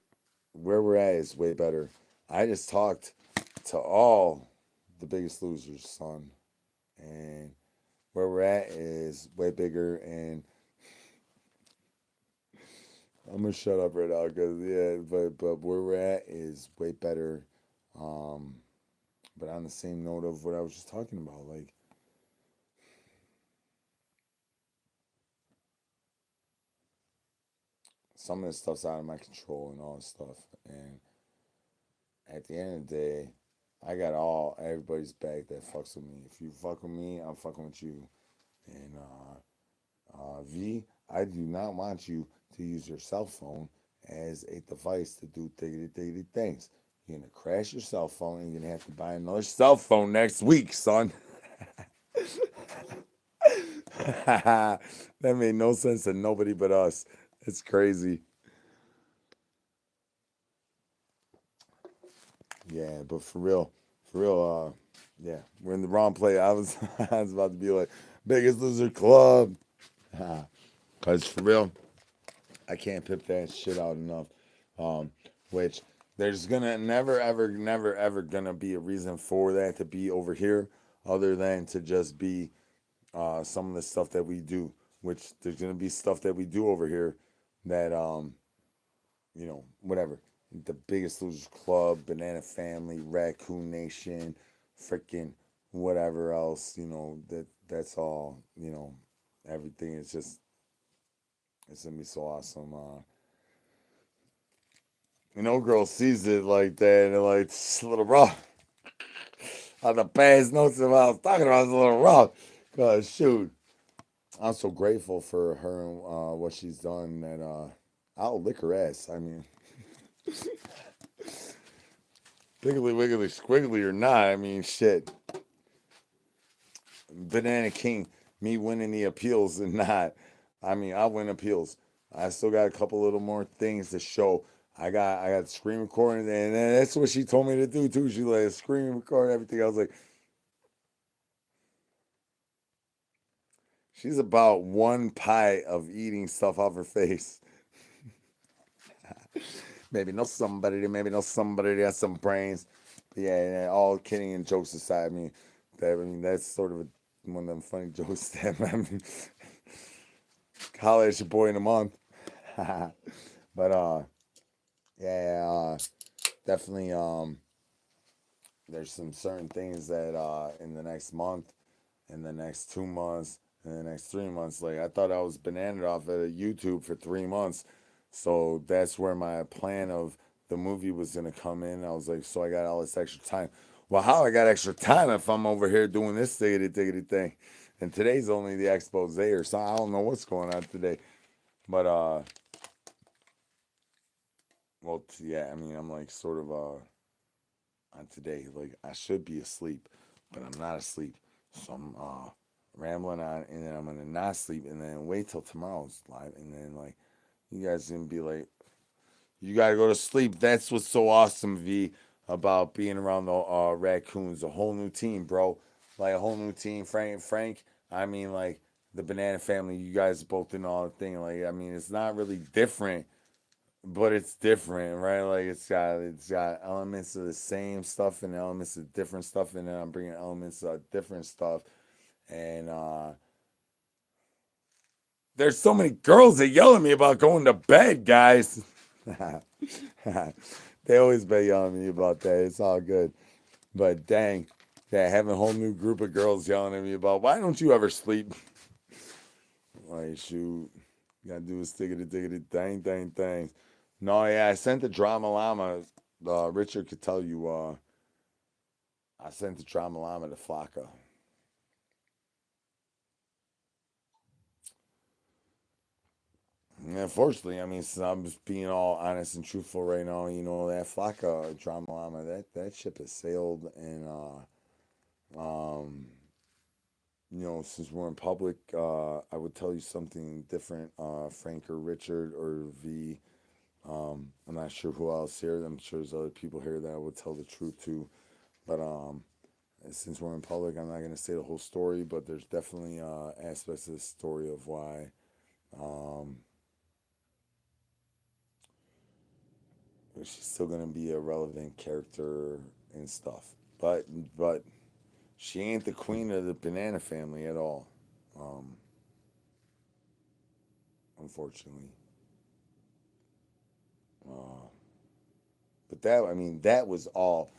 Where we're at is way better. I just talked to all the biggest losers, son, and where we're at is way bigger. And I'm gonna shut up right now because yeah, but where we're at is way better. Um, but on the same note of what I was just talking about, like some of this stuff's out of my control and all this stuff. And at the end of the day, I got everybody's back that fucks with me. If you fuck with me, I'm fucking with you. And V, I do not want you to use your cell phone as a device to do diggity diggity things. You're gonna crash your cell phone and you're gonna have to buy another cell phone next week, son. That made no sense to nobody but us. It's crazy. Yeah, but for real, For real, yeah, we're in the wrong place. I was about to be like, Biggest Loser Club. Because for real, I can't pip that shit out enough. Um, which there's gonna never, ever gonna be a reason for that to be over here other than to just be some of the stuff that we do. Which there's gonna be stuff that we do over here that whatever. The Biggest Losers Club, Banana Family, Raccoon Nation, freaking whatever else, that's all, everything is just it's gonna be so awesome. Girl sees it like that and like it's a little rough. On the past notes of what I was talking about is a little rough. Cause shoot, I'm so grateful for her and what she's done that I'll lick her ass. I mean, piggly wiggly squiggly or not, I mean shit. Banana King, me winning the appeals and not. I mean, I win appeals. I still got a couple little more things to show. I got screen recording, and that's what she told me to do too. She like screen record everything. I was like, she's about one pie of eating stuff off her face. Maybe know somebody, maybe know somebody that has some brains. But yeah, all kidding and jokes aside, that's sort of one of them funny jokes that I mean, holla at your boy in a month. But yeah, definitely there's some certain things that in the next month, in the next 2 months, in the next 3 months, like I thought I was bananaed off at YouTube for 3 months. So that's where my plan of the movie was gonna come in. I was like, so I got all this extra time. Well, how I got extra time if I'm over here doing this diggity thing? And today's only the expose or so I don't know what's going on today. But well, yeah, I mean, I'm like sort of on today, like I should be asleep, but I'm not asleep. So I'm rambling on, and then I'm gonna not sleep, and then wait till tomorrow's live, and then like you guys gonna be like, you gotta go to sleep. That's what's so awesome, V, about being around the raccoons. A whole new team, bro. Like a whole new team. Frank. I mean, like the Banana Family. You guys both in all the thing. Like, I mean, it's not really different, but it's different, right? Like it's got elements of the same stuff and elements of different stuff, and then I'm bringing elements of different stuff. And there's so many girls that yell at me about going to bed, guys. They always been yelling at me about that. It's all good. But dang, yeah, having a whole new group of girls yelling at me about why don't you ever sleep? Like, shoot, you gotta do a stickity dang. No, yeah, I sent the drama llama. Richard could tell you. I sent the drama llama to Flocka. And unfortunately, I mean, since I'm just being all honest and truthful right now, that Flocka drama llama, that ship has sailed, and since we're in public, I would tell you something different. Frank or Richard or V. I'm not sure who else here. I'm sure there's other people here that I would tell the truth to. But since we're in public, I'm not going to say the whole story, but there's definitely aspects of the story of why she's still going to be a relevant character and stuff. But she ain't the queen of the Banana Family at all, um, unfortunately. Uh, but that was all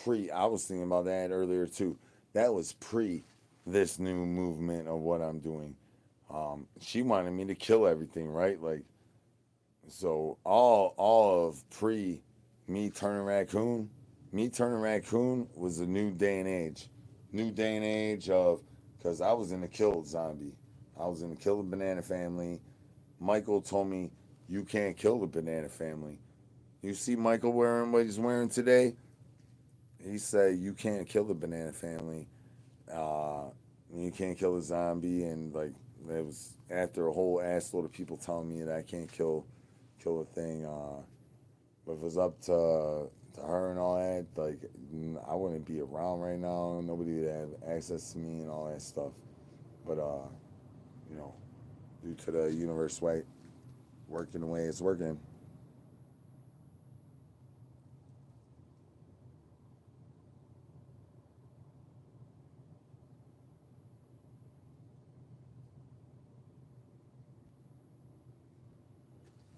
pre. I was thinking about that earlier too. That was pre this new movement of what I'm doing. She wanted me to kill everything, right? Like, so all of pre me turning raccoon was a new day and age. New day and age of, because I was in the kill zombie. I was in the kill the banana family. Michael told me you can't kill the banana family. You see Michael wearing what he's wearing today? He said you can't kill the banana family. Uh, you can't kill a zombie, and like it was after a whole ass load of people telling me that I can't kill a thing. But if it was up to to her and all that, like I wouldn't be around right now. Nobody would have access to me and all that stuff. But you know, due to the universe way working the way it's working.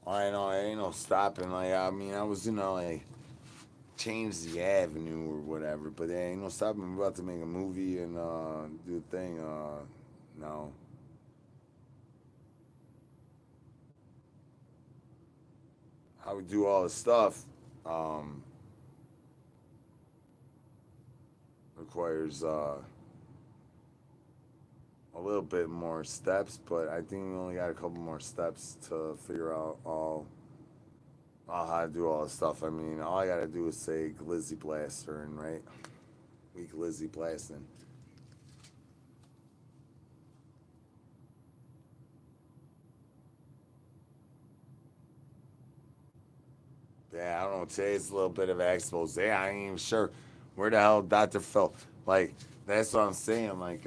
I know ain't no stopping. Like I mean, I was like change the avenue or whatever, but there ain't no stopping. I'm about to make a movie and do a thing. No, how we do all the stuff um, requires a little bit more steps, but I think we only got a couple more steps to figure out all how to do all the stuff. I mean, all I gotta do is say glizzy blaster, and right, we glizzy blasting. Yeah, I don't know. Today's a little bit of an expose. I ain't even sure where the hell Dr. Phil. Like, that's what I'm saying. Like,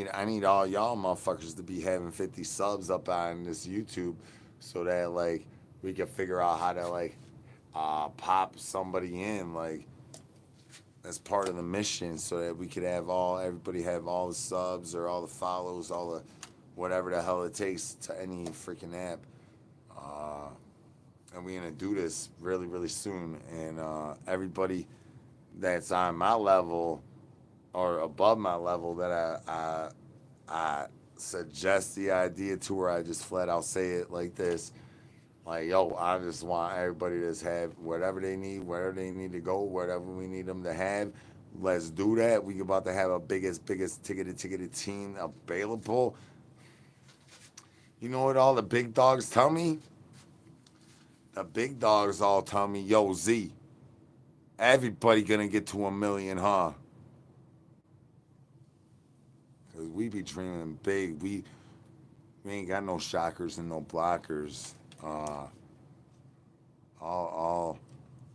I need all y'all motherfuckers to be having 50 subs up on this YouTube so that like we can figure out how to like pop somebody in like as part of the mission so that we could have everybody have all the subs or all the follows, all the whatever the hell it takes to any freaking app. Uh, and we're gonna do this really, really soon. And everybody that's on my level or above my level that I suggest the idea to her, I just flat out say it like this. Like, yo, I just want everybody to just have whatever they need, wherever they need to go, whatever we need them to have. Let's do that. We about to have a biggest ticketed team available. You know what all the big dogs tell me? The big dogs all tell me, yo, Z, everybody gonna get to 1 million, huh? Cause we be dreaming big. We ain't got no shockers and no blockers. Uh, all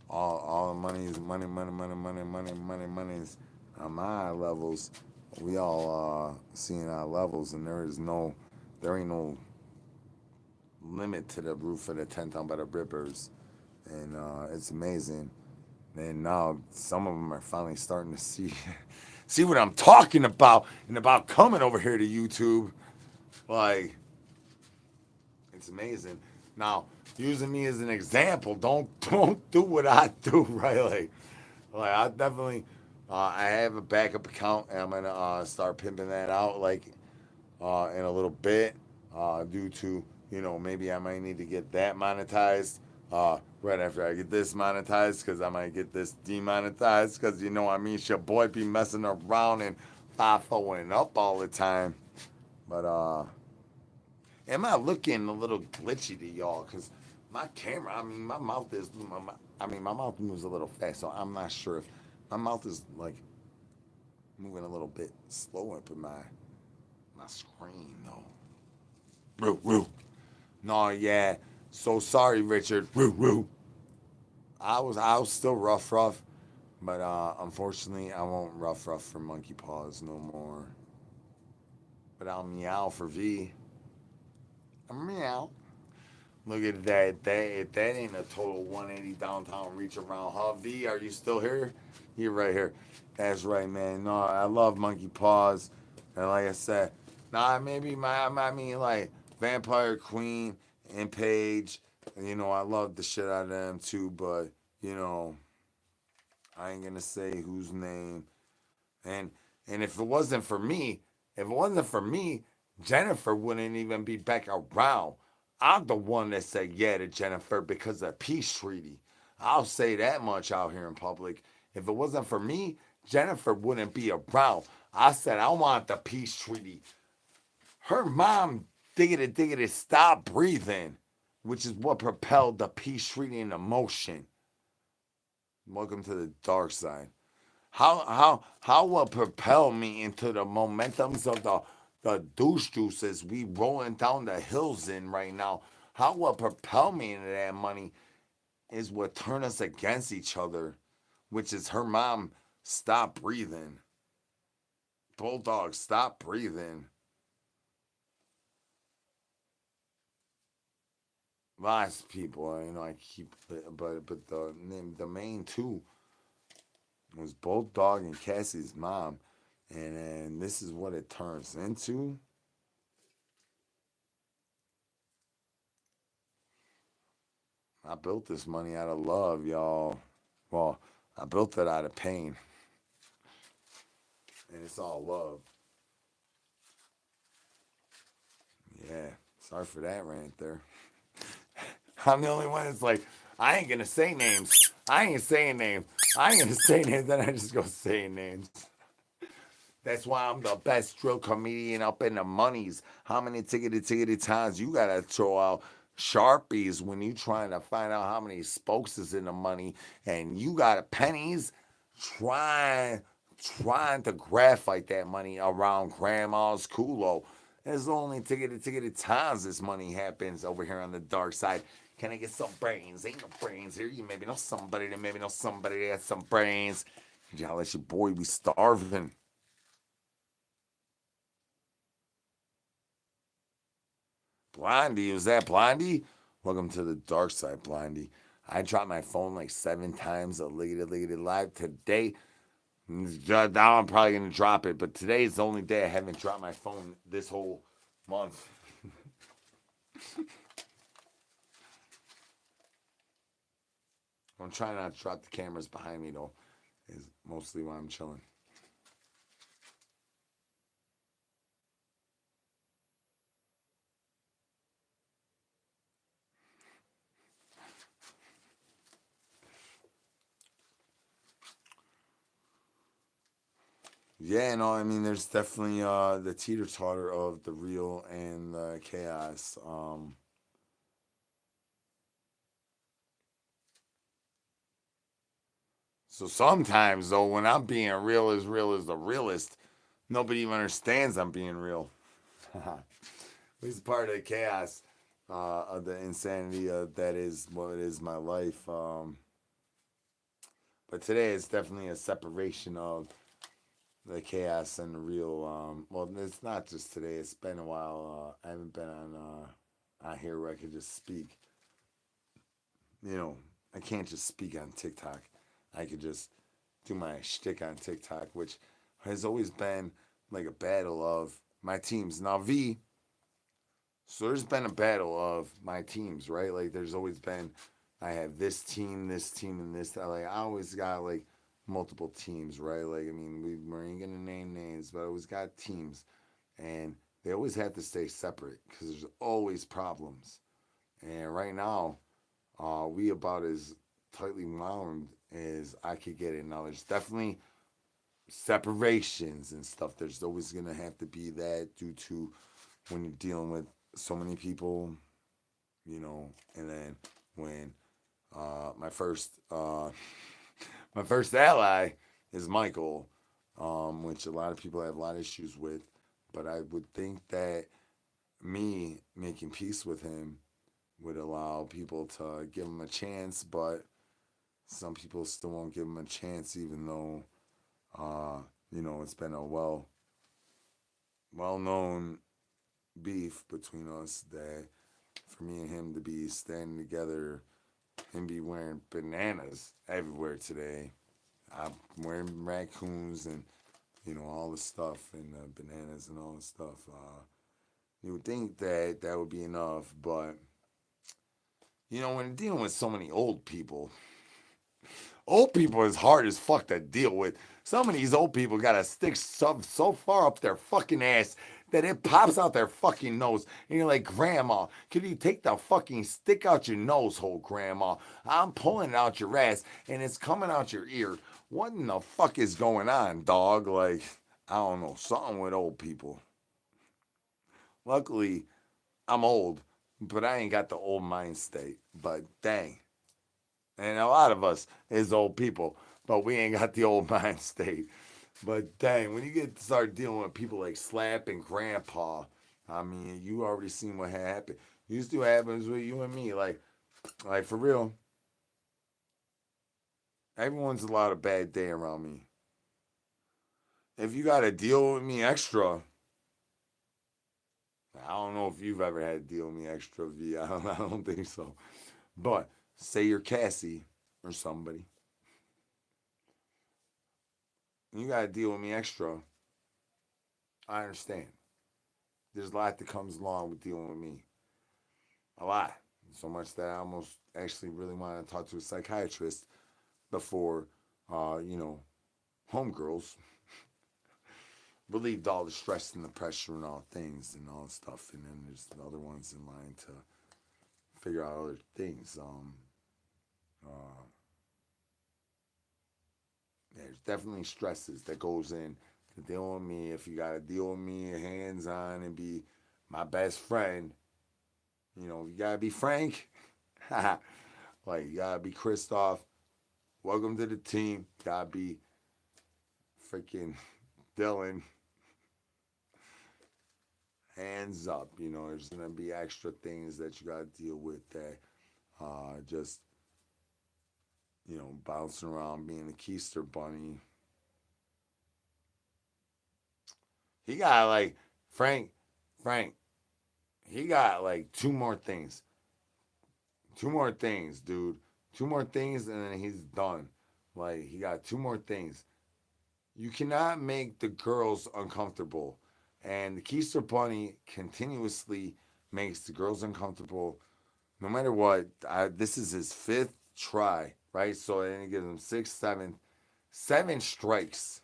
all the money is money is on my levels. We all seeing our levels, and there ain't no limit to the roof of the tent on by the rippers, and it's amazing. And now some of them are finally starting to see see what I'm talking about and about coming over here to YouTube. Like, it's amazing. Now, using me as an example, don't do what I do, right? Like I definitely I have a backup account and I'm gonna start pimping that out like in a little bit due to maybe I might need to get that monetized right after I get this monetized because I might get this demonetized because I mean your boy be messing around and following up all the time. But am I looking a little glitchy to y'all? Because my camera, I mean, my mouth moves a little fast, so I'm not sure if my mouth is like moving a little bit slower up in my screen though. Woo woo. No, yeah. So sorry, Richard. Woo woo. I was still rough, but unfortunately I won't rough for monkey paws no more. But I'll meow for V. Meow. Look at that. That ain't a total 180 downtown reach around. Huh, V? Are you still here? You're right here. That's right, man. No, I love monkey paws. And like I said, nah, maybe I mean like Vampire Queen and Paige. I love the shit out of them too, but you know, I ain't gonna say whose name. And if it wasn't for me, Jennifer wouldn't even be back around. I'm the one that said yeah to Jennifer because of peace treaty. I'll say that much out here in public. If it wasn't for me, Jennifer wouldn't be around. I said I want the peace treaty. Her mom diggity stopped breathing, which is what propelled the peace treaty into motion. Welcome to the dark side. How will propel me into the momentums of the douche juices we rolling down the hills in right now? How will propel me into that money? is what turn us against each other, which is her mom, stop breathing. Bulldog, stop breathing. Lots of people, I keep, but the main two was Bulldog and Cassy's mom, and this is what it turns into. I built this money out of love, y'all. Well, I built it out of pain, and it's all love. Yeah, sorry for that rant there. I'm the only one that's like, I ain't gonna say names. I ain't saying names. I ain't gonna say names. Then I just go saying names. That's why I'm the best drill comedian up in the monies. How many tickety times you gotta throw out Sharpies when you trying to find out how many spokes is in the money, and you got pennies trying trying to graphite that money around grandma's culo. There's only tickety times this money happens over here on the dark side. Can I get some brains? Ain't no brains here. You maybe know somebody that maybe know somebody that has some brains. Y'all let your boy be starving. Blondie, was that Blondie? Welcome to the dark side, Blondie. I dropped my phone like 7 times a liggity live today. Now I'm probably gonna drop it, but today's the only day I haven't dropped my phone this whole month. I'm trying not to drop the cameras behind me though. Is mostly why I'm chilling. Yeah, no, I mean, there's definitely the teeter totter of the real and the chaos. So sometimes though, when I'm being real as the realist, nobody even understands I'm being real. This is part of the chaos, of the insanity that is what it is my life. But today is definitely a separation of the chaos and the real. Well, it's not just today. It's been a while. I haven't been on here where I could just speak. You know, I can't just speak on TikTok. I could just do my shtick on TikTok, which has always been like a battle of my teams. Now, so there's been a battle of my teams, right? Like, there's always been, I have this team, and this. Like, I always got like multiple teams, right? Like, I mean, we ain't gonna name names, but I always got teams, and they always have to stay separate because there's always problems. And right now, we about as tightly wound as I could get it. Now, there's definitely separations and stuff. There's always gonna have to be that due to when you're dealing with so many people, and then when my first my first ally is Michael, which a lot of people have a lot of issues with, but I would think that me making peace with him would allow people to give him a chance, but some people still won't give him a chance, even though it's been a well known beef between us that for me and him to be standing together and be wearing bananas everywhere today. I'm wearing raccoons and all the stuff and bananas and all the stuff. You would think that that would be enough, but when dealing with so many old people is hard as fuck to deal with. Some of these old people got to stick stuff so far up their fucking ass that it pops out their fucking nose. And you're like, Grandma, can you take the fucking stick out your nose hole, Grandma? I'm pulling it out your ass and it's coming out your ear. What in the fuck is going on, dog? Like, I don't know, something with old people. Luckily, I'm old, but I ain't got the old mind state. But dang. And a lot of us is old people, but we ain't got the old mind state. But dang, when you get to start dealing with people like Slap and Grandpa, I mean, you already seen what happened. Used to happens with you and me, like for real. Everyone's allowed a bad day around me. If you got to deal with me extra, I don't know if you've ever had to deal with me extra, V. I don't think so. But say you're Cassy or somebody, and you got to deal with me extra. I understand. There's a lot that comes along with dealing with me. A lot. So much that I almost actually really want to talk to a psychiatrist before, you know, homegirls relieved all the stress and the pressure and all things and all stuff. And then there's the other ones in line to figure out other things. Uh, there's definitely stresses that goes in to dealing with me. If you got to deal with me hands on and be my best friend, you know, you got to be Frank. Like, you got to be Christoph. Welcome to the team. Got to be freaking Dylan. Hands up. You know, there's going to be extra things that you got to deal with that just, you know, bouncing around being a keister bunny. He got like, Frank, he got like two more things. Two more things, dude. Two more things, and then he's done. Like, he got two more things. You cannot make the girls uncomfortable. And the Keister Bunny continuously makes the girls uncomfortable no matter what. This is his fifth try, right? So then he gives him six, seven strikes.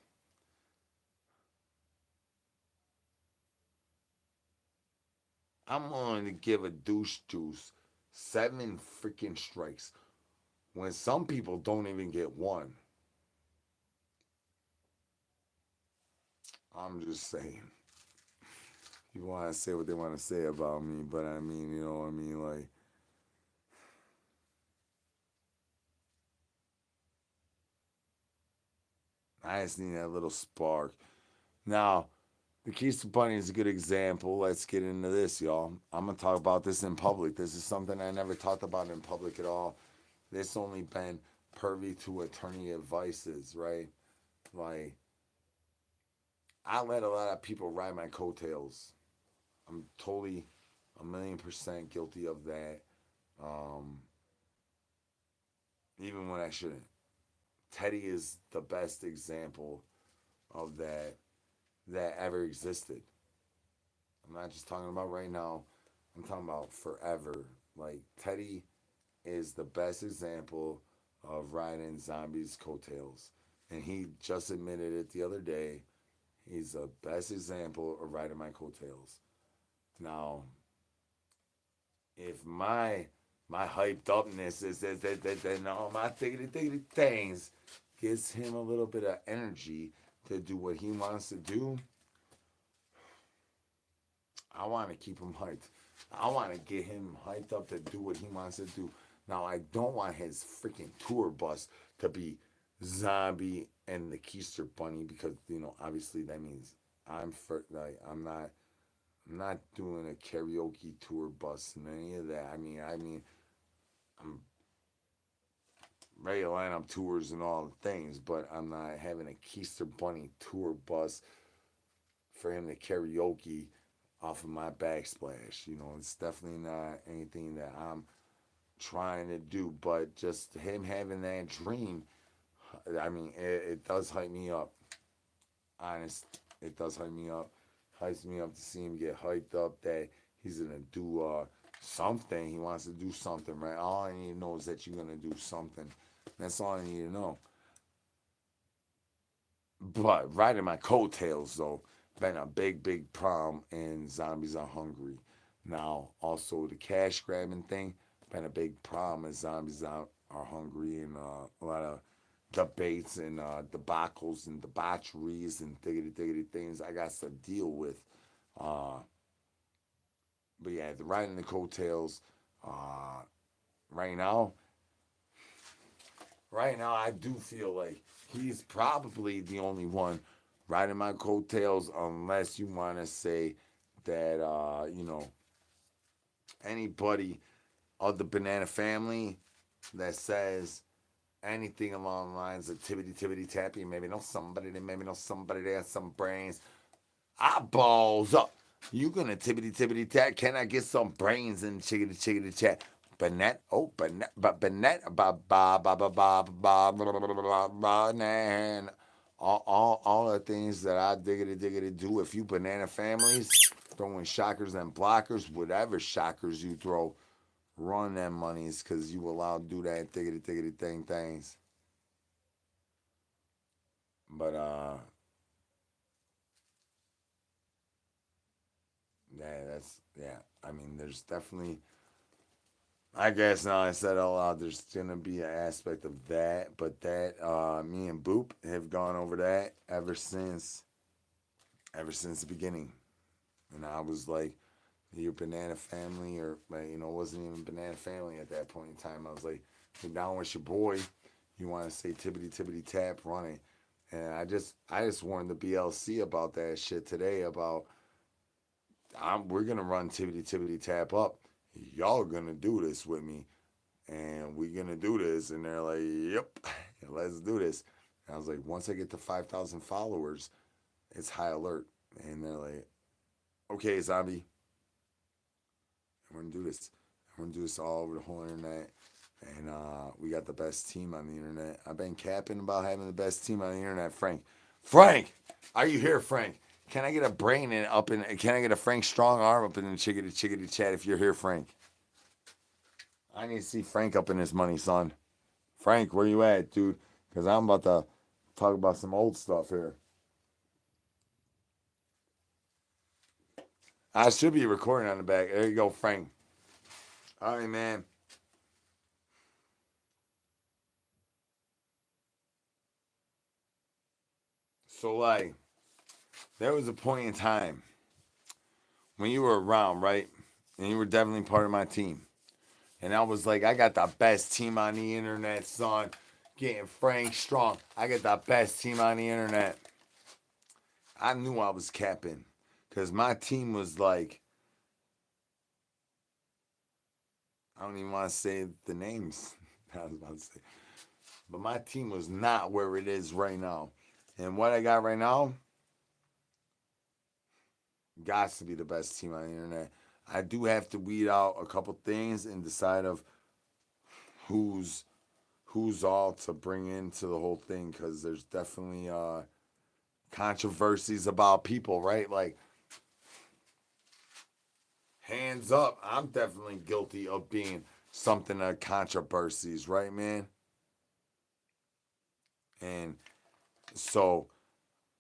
I'm willing to give a douche juice seven freaking strikes when some people don't even get one. I'm just saying. People want to say what they want to say about me, but I mean, you know what I mean? Like, I just need that little spark. Now, the Keystone Bunny is a good example. Let's get into this, y'all. I'm going to talk about this in public. This is something I never talked about in public at all. This only been pervy to attorney advices, right? Like, I let a lot of people ride my coattails. I'm totally 1,000,000% guilty of that. Um, even when I shouldn't. Teddy is the best example of that ever existed. I'm not just talking about right now. I'm talking about forever. Like, Teddy is the best example of riding zombies' coattails. And he just admitted it the other day. He's the best example of riding my coattails. Now, if my hyped upness is that all my thiggity things gives him a little bit of energy to do what he wants to do, I want to keep him hyped. I want to get him hyped up to do what he wants to do. Now, I don't want his freaking tour bus to be Zombie and the Keister Bunny because, you know, obviously that means I'm not doing a karaoke tour bus and any of that. I mean, I'm ready to line up tours and all the things, but I'm not having a Keister Bunny tour bus for him to karaoke off of my backsplash. You know, it's definitely not anything that I'm trying to do, but just him having that dream, I mean, it does hype me up. Honest, it does hype me up. Hypes me up to see him get hyped up that he's gonna do something. He wants to do something, right? All I need to know is that you're gonna do something. That's all I need to know. But riding my coattails though, been a big problem in Zombies Are Hungry. Now, also the cash grabbing thing, been a big problem as are hungry and a lot of debates and debacles and debaucheries and diggity things I got to deal with. Uh, but yeah, the riding the coattails. Uh, right now, right now, I do feel like he's probably the only one riding my coattails, unless you want to say that you know, anybody of the banana family that says anything along the lines of tibbity tibbity tappy. Maybe know somebody that maybe know somebody that has some brains. Eyeballs up. You gonna tibbity tibbity tap? Can I get some brains in chickity chickity chat? Banana, oh banana, but banana, ba ba ba ba ba ba ba banana. All the things that I diggity diggity do. If you banana families throwing shockers and blockers, whatever shockers you throw, run them monies because you allowed to do that diggity diggity things. But yeah, yeah. I mean, there's definitely. I guess now I said out loud, there's gonna be an aspect of that, but that me and Boop have gone over that ever since the beginning, and I was like, your banana family, or like, it wasn't even banana family at that point in time. I was like, you're down with your boy, you want to say tibbity tibbity tap, run it, and I just warned the BLC about that shit today about we're gonna run tibbity tibbity tap up. Y'all gonna do this with me, and we gonna do this. And they're like, "Yep, let's do this." And I was like, once I get to 5,000 followers, it's high alert. And they're like, "Okay, zombie, we're gonna do this. We're gonna do this all over the whole internet." And we got the best team on the internet. I've been capping about having the best team on the internet, Frank. Frank, are you here, Frank? Can I get a brain in up in? Can I get a Frank strong arm up in the chickadee chickadee chat if you're here, Frank? I need to see Frank up in his money, son. Frank, where you at, dude? Because I'm about to talk about some old stuff here. I should be recording on the back. There you go, Frank. All right, man. So, like, there was a point in time when you were around, right? And you were definitely part of my team. And I was like, I got the best team on the internet, son. Getting Frank strong. I got the best team on the internet. I knew I was capping. Because my team was like, I don't even want to say the names I was about to say. But my team was not where it is right now. And what I got right now got to be the best team on the internet. I do have to weed out a couple things and decide of who's all to bring into the whole thing, because there's definitely controversies about people, right? Like, hands up, I'm definitely guilty of being something of controversies, right, man? And so,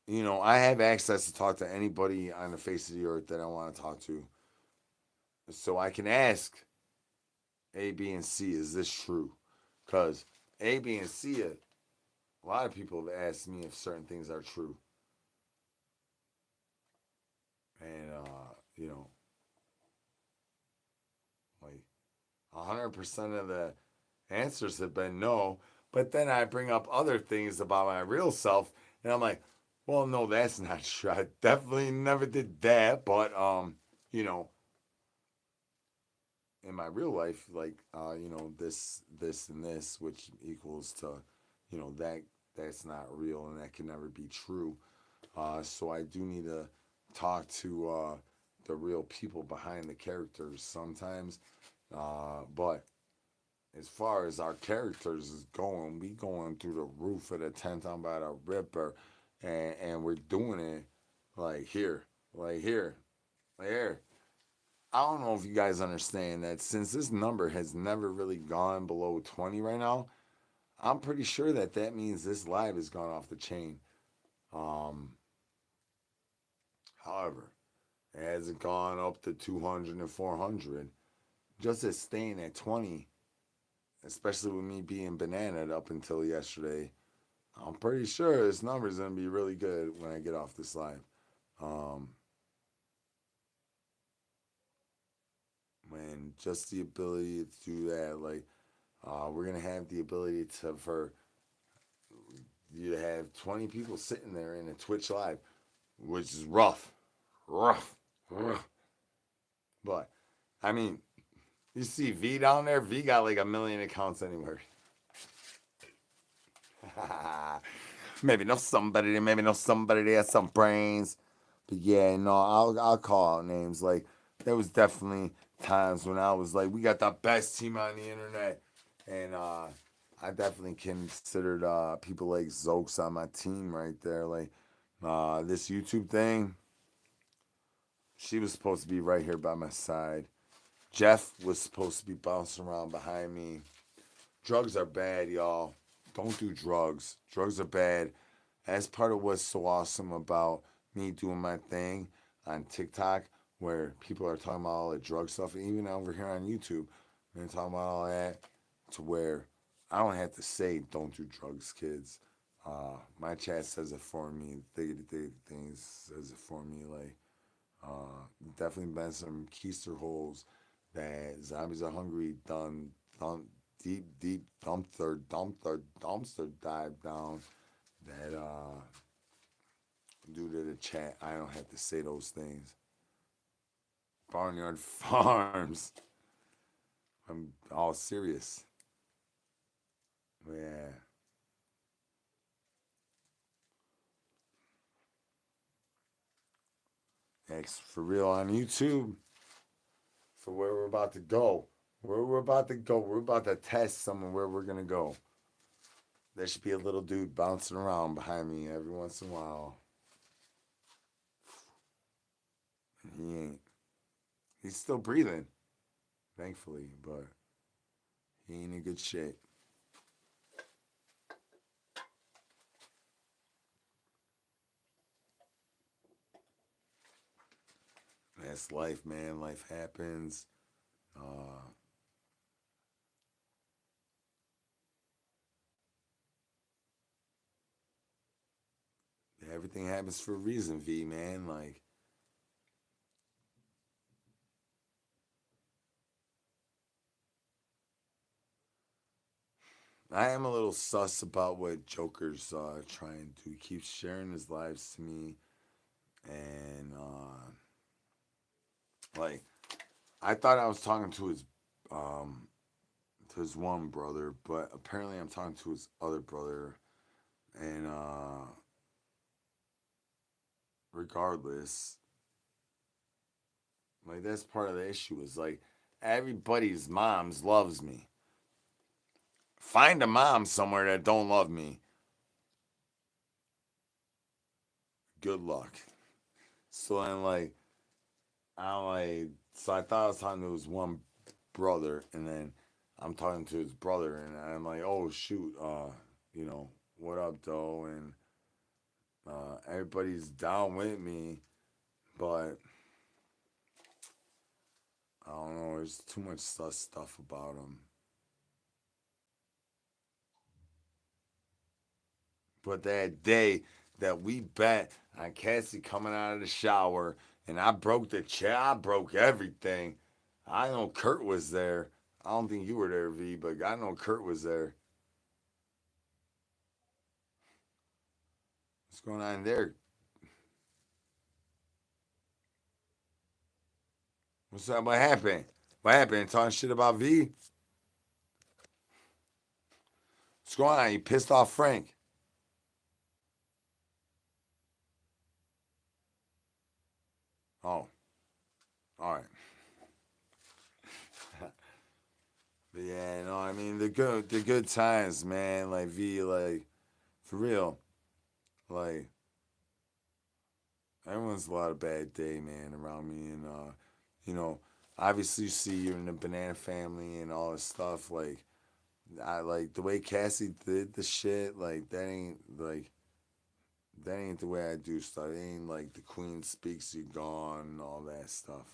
I have access to talk to anybody on the face of the earth that I want to talk to. So I can ask A, B, and C, is this true? Because A, B, and C, a lot of people have asked me if certain things are true. And, like 100% of the answers have been no. But then I bring up other things about my real self, and I'm like, well, no, that's not true. I definitely never did that. But, you know, in my real life, like, this, and this, which equals to, that's not real and that can never be true. So I do need to talk to the real people behind the characters sometimes. But as far as our characters is going, we going through the roof of the tent on by the Ripper, and we're doing it like here, like here, like here. I don't know if you guys understand that since this number has never really gone below 20 right now, I'm pretty sure that means this live has gone off the chain. Um, However, it hasn't gone up to 200 and 400. Just as staying at 20, especially with me being bananaed up until yesterday, I'm pretty sure this number is going to be really good when I get off this live. Um, when just the ability to do that, like, we're going to have the ability for you to have 20 people sitting there in a Twitch live, which is rough, rough, rough. But, I mean, you see V down there? V got like 1 million accounts anywhere. Maybe know somebody. Maybe know somebody that has some brains. But yeah, no, I'll call out names. Like there was definitely times when I was like, we got the best team on the internet, and I definitely considered people like Zokes on my team right there. Like this YouTube thing, she was supposed to be right here by my side. Jeff was supposed to be bouncing around behind me. Drugs are bad, y'all. Don't do drugs. Drugs are bad. That's part of what's so awesome about me doing my thing on TikTok, where people are talking about all the drug stuff, and even over here on YouTube, they're talking about all that, to where I don't have to say don't do drugs, kids. My chat says it for me. Thiggity things says it for me. Like definitely been some keister holes that zombies are hungry done deep dumpster dive down that due to the chat I don't have to say those things. Barnyard Farms. I'm all serious. Yeah. X for real on YouTube for where we're about to go. Where we're about to go. We're about to test someone where we're gonna go. There should be a little dude bouncing around behind me every once in a while. And he ain't. He's still breathing, thankfully, but he ain't in good shape. That's life, man. Life happens. Uh, Everything happens for a reason, V, man. Like, I am a little sus about what Joker's trying to. He keeps sharing his lives to me, and like, I thought I was talking um, to his one brother, but apparently I'm talking to his other brother, and regardless, like that's part of the issue. Is like everybody's moms loves me. Find a mom somewhere that don't love me. Good luck. So I'm like, so I thought I was talking to his one brother, and then I'm talking to his brother, and I'm like, oh shoot, you know, what up, though? And everybody's down with me, but I don't know. There's too much stuff about him. But that day that we bet on Cassy coming out of the shower, and I broke the chair, I broke everything. I know Kurt was there. I don't think you were there, V, but I know Kurt was there. What's going on there? What's up? What happened? What happened? Talking shit about V? What's going on? You pissed off Frank? Oh, all right. But yeah, no, I mean the good times, man. Like V, like for real, like everyone's a lot of bad day, man, around me, and you know, obviously you see you're in the banana family and all this stuff. Like I like the way Cassy did the shit. Like that ain't the way I do stuff. It ain't like the Queen speaks, you gone, and all that stuff.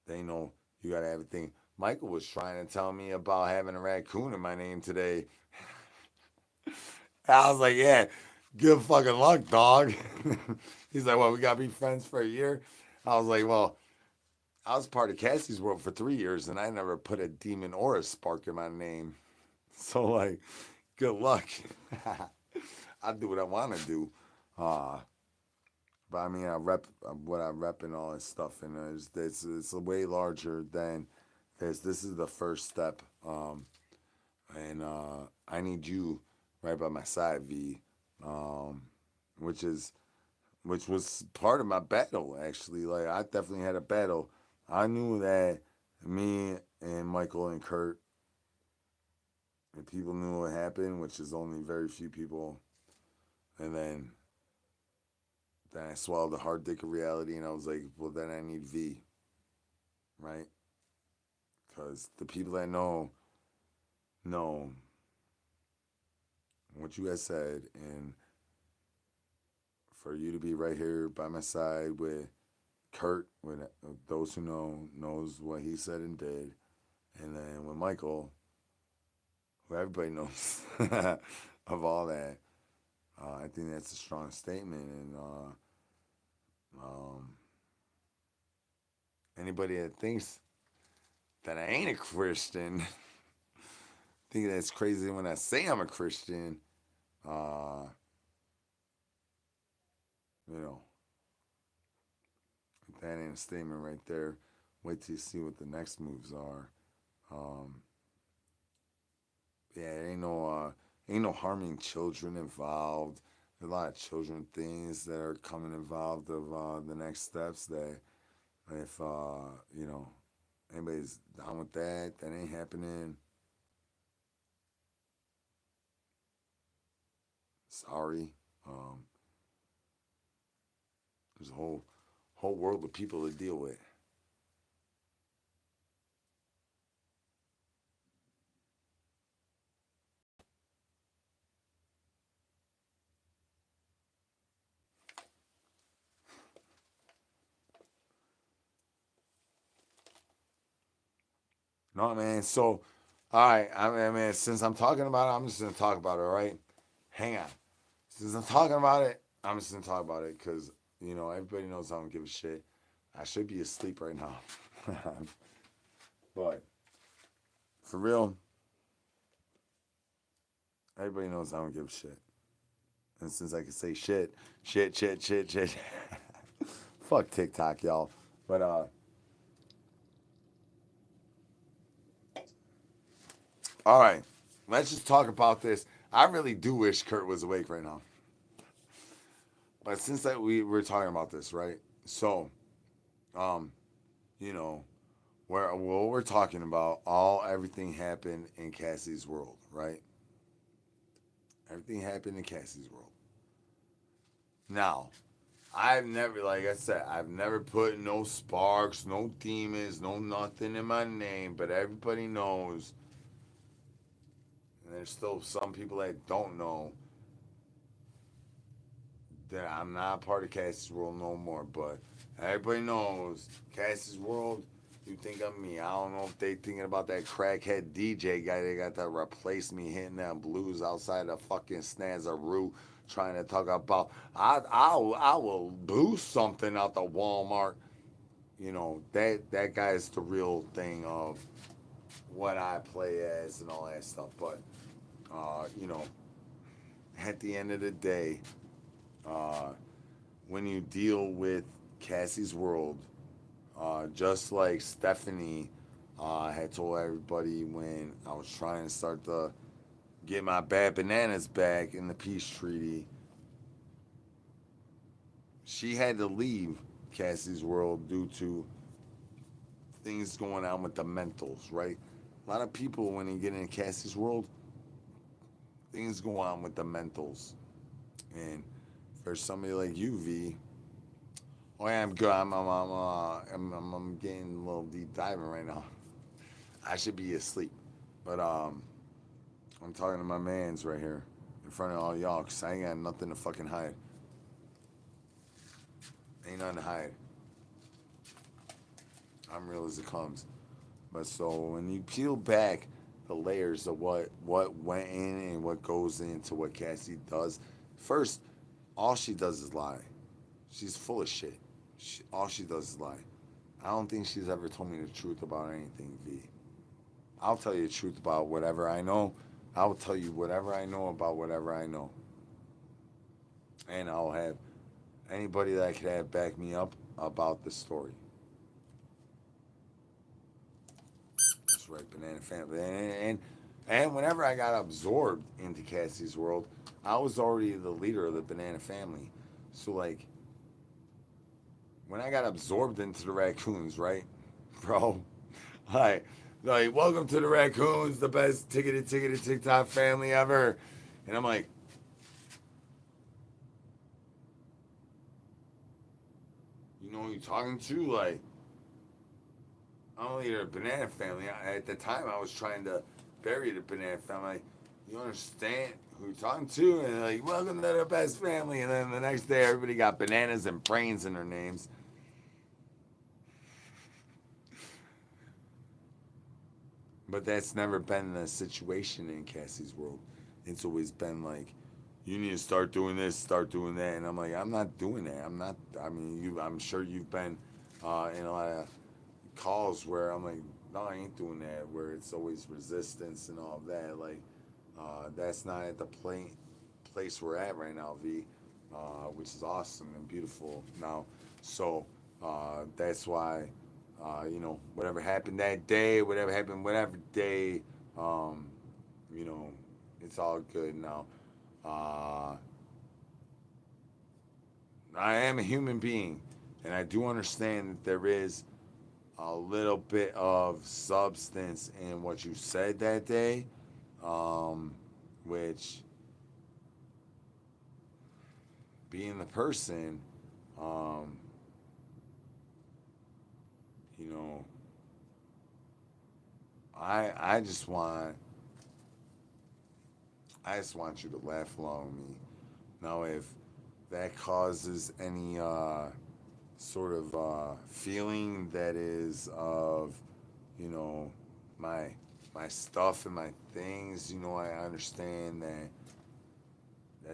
They know you gotta have everything. Michael was trying to tell me about having a raccoon in my name today. I was like, yeah, good fucking luck, dog. He's like, well, we gotta be friends for a year. I was like, well, I was part of Cassie's world for 3 years, and I never put a demon or a spark in my name. So like, good luck. I do what I want to do. Uh, but I mean, I rep what I rep and all this stuff, and it's way larger than this. This is the first step, and I need you right by my side, V, um, which is which was part of my battle actually. Like I definitely had a battle. I knew that me and Michael and Kurt and people knew what happened, which is only very few people. And then I swallowed the hard dick of reality, and I was like, well, then I need V, right? Because the people that know what you guys said, and for you to be right here by my side with Kurt, with those who knows what he said and did, and then with Michael, who everybody knows of all that. I think that's a strong statement, and um, anybody that thinks that I ain't a Christian, think that's crazy when I say I'm a Christian. Uh, you know, that ain't a statement right there. Wait till you see what the next moves are. Um, yeah, ain't no harming children involved. There's a lot of children things that are coming involved of the next steps. That if anybody's down with that, that ain't happening. Sorry. Um, there's a whole world of people to deal with. No, man. So, all right. I mean, since I'm talking about it, I'm just gonna talk about it. All right. Hang on. Since I'm talking about it, I'm just gonna talk about it because everybody knows I don't give a shit. I should be asleep right now, but for real, everybody knows I don't give a shit. And since I can say shit, fuck TikTok, y'all. But all right, let's just talk about this. I really do wish Kurt was awake right now. But since that we were talking about this, right? So, um, you know, where what we're talking about, everything happened in Cassie's world, right? Everything happened in Cassie's world. Now, I've never, like I said, I've never put no sparks, no demons, no nothing in my name, but everybody knows, and there's still some people that don't know that I'm not part of Cassie's world no more, but everybody knows Cassie's world. You think of me. I don't know if they thinking about that crackhead DJ guy they got to replace me hitting them blues outside the fucking Snazaroo trying to talk about I will boost something out the Walmart. That guy's the real thing of what I play as and all that stuff. But uh, you know, at the end of the day, uh, when you deal with Cassie's world, just like Stephanie had told everybody when I was trying to start to get my bad bananas back in the peace treaty, she had to leave Cassie's world due to things going on with the mentals, right? A lot of people, when they get in Cassie's world, things go on with the mentals. And for somebody like you, V, oh yeah, I'm good. I'm getting a little deep diving right now. I should be asleep, but I'm talking to my mans right here in front of all y'all because I ain't got nothing to fucking hide. Ain't nothing to hide. I'm real as it comes. But so when you peel back the layers of what went in and what goes into what Cassie does, first, all she does is lie. She's full of shit. All she does is lie. I don't think she's ever told me the truth about anything, V. I'll tell you the truth about whatever I know. I'll tell you whatever I know about whatever I know. And I'll have anybody that I could have back me up about the story. That's right, banana family. And And whenever I got absorbed into Cassie's world, I was already the leader of the banana family. So like when I got absorbed into the raccoons, right, bro? Like, welcome to the raccoons, the best ticketed TikTok family ever. And I'm like, you know who you're talking to? Like, I'm the leader of the banana family. At the time, I was trying to bury the banana family. Like, you understand who you're talking to? And they're like, welcome to the best family. And then the next day, everybody got bananas and brains in their names. But that's never been the situation in Cassie's world. It's always been like, you need to start doing this, start doing that, and I'm like, I'm not doing that. I'm not. I mean, I'm sure you've been in a lot of calls where I'm like, no, I ain't doing that. Where it's always resistance and all of that. Like, that's not at the place we're at right now, V, which is awesome and beautiful now. So that's why, whatever happened that day, whatever happened, whatever day, um, you know, it's all good now. Uh, I am a human being, and I do understand that there is a little bit of substance in what you said that day, um, which being the person, um, you know, I just want you to laugh along with me. Now, if that causes any sort of feeling that is of, you know, my my stuff and my things, I understand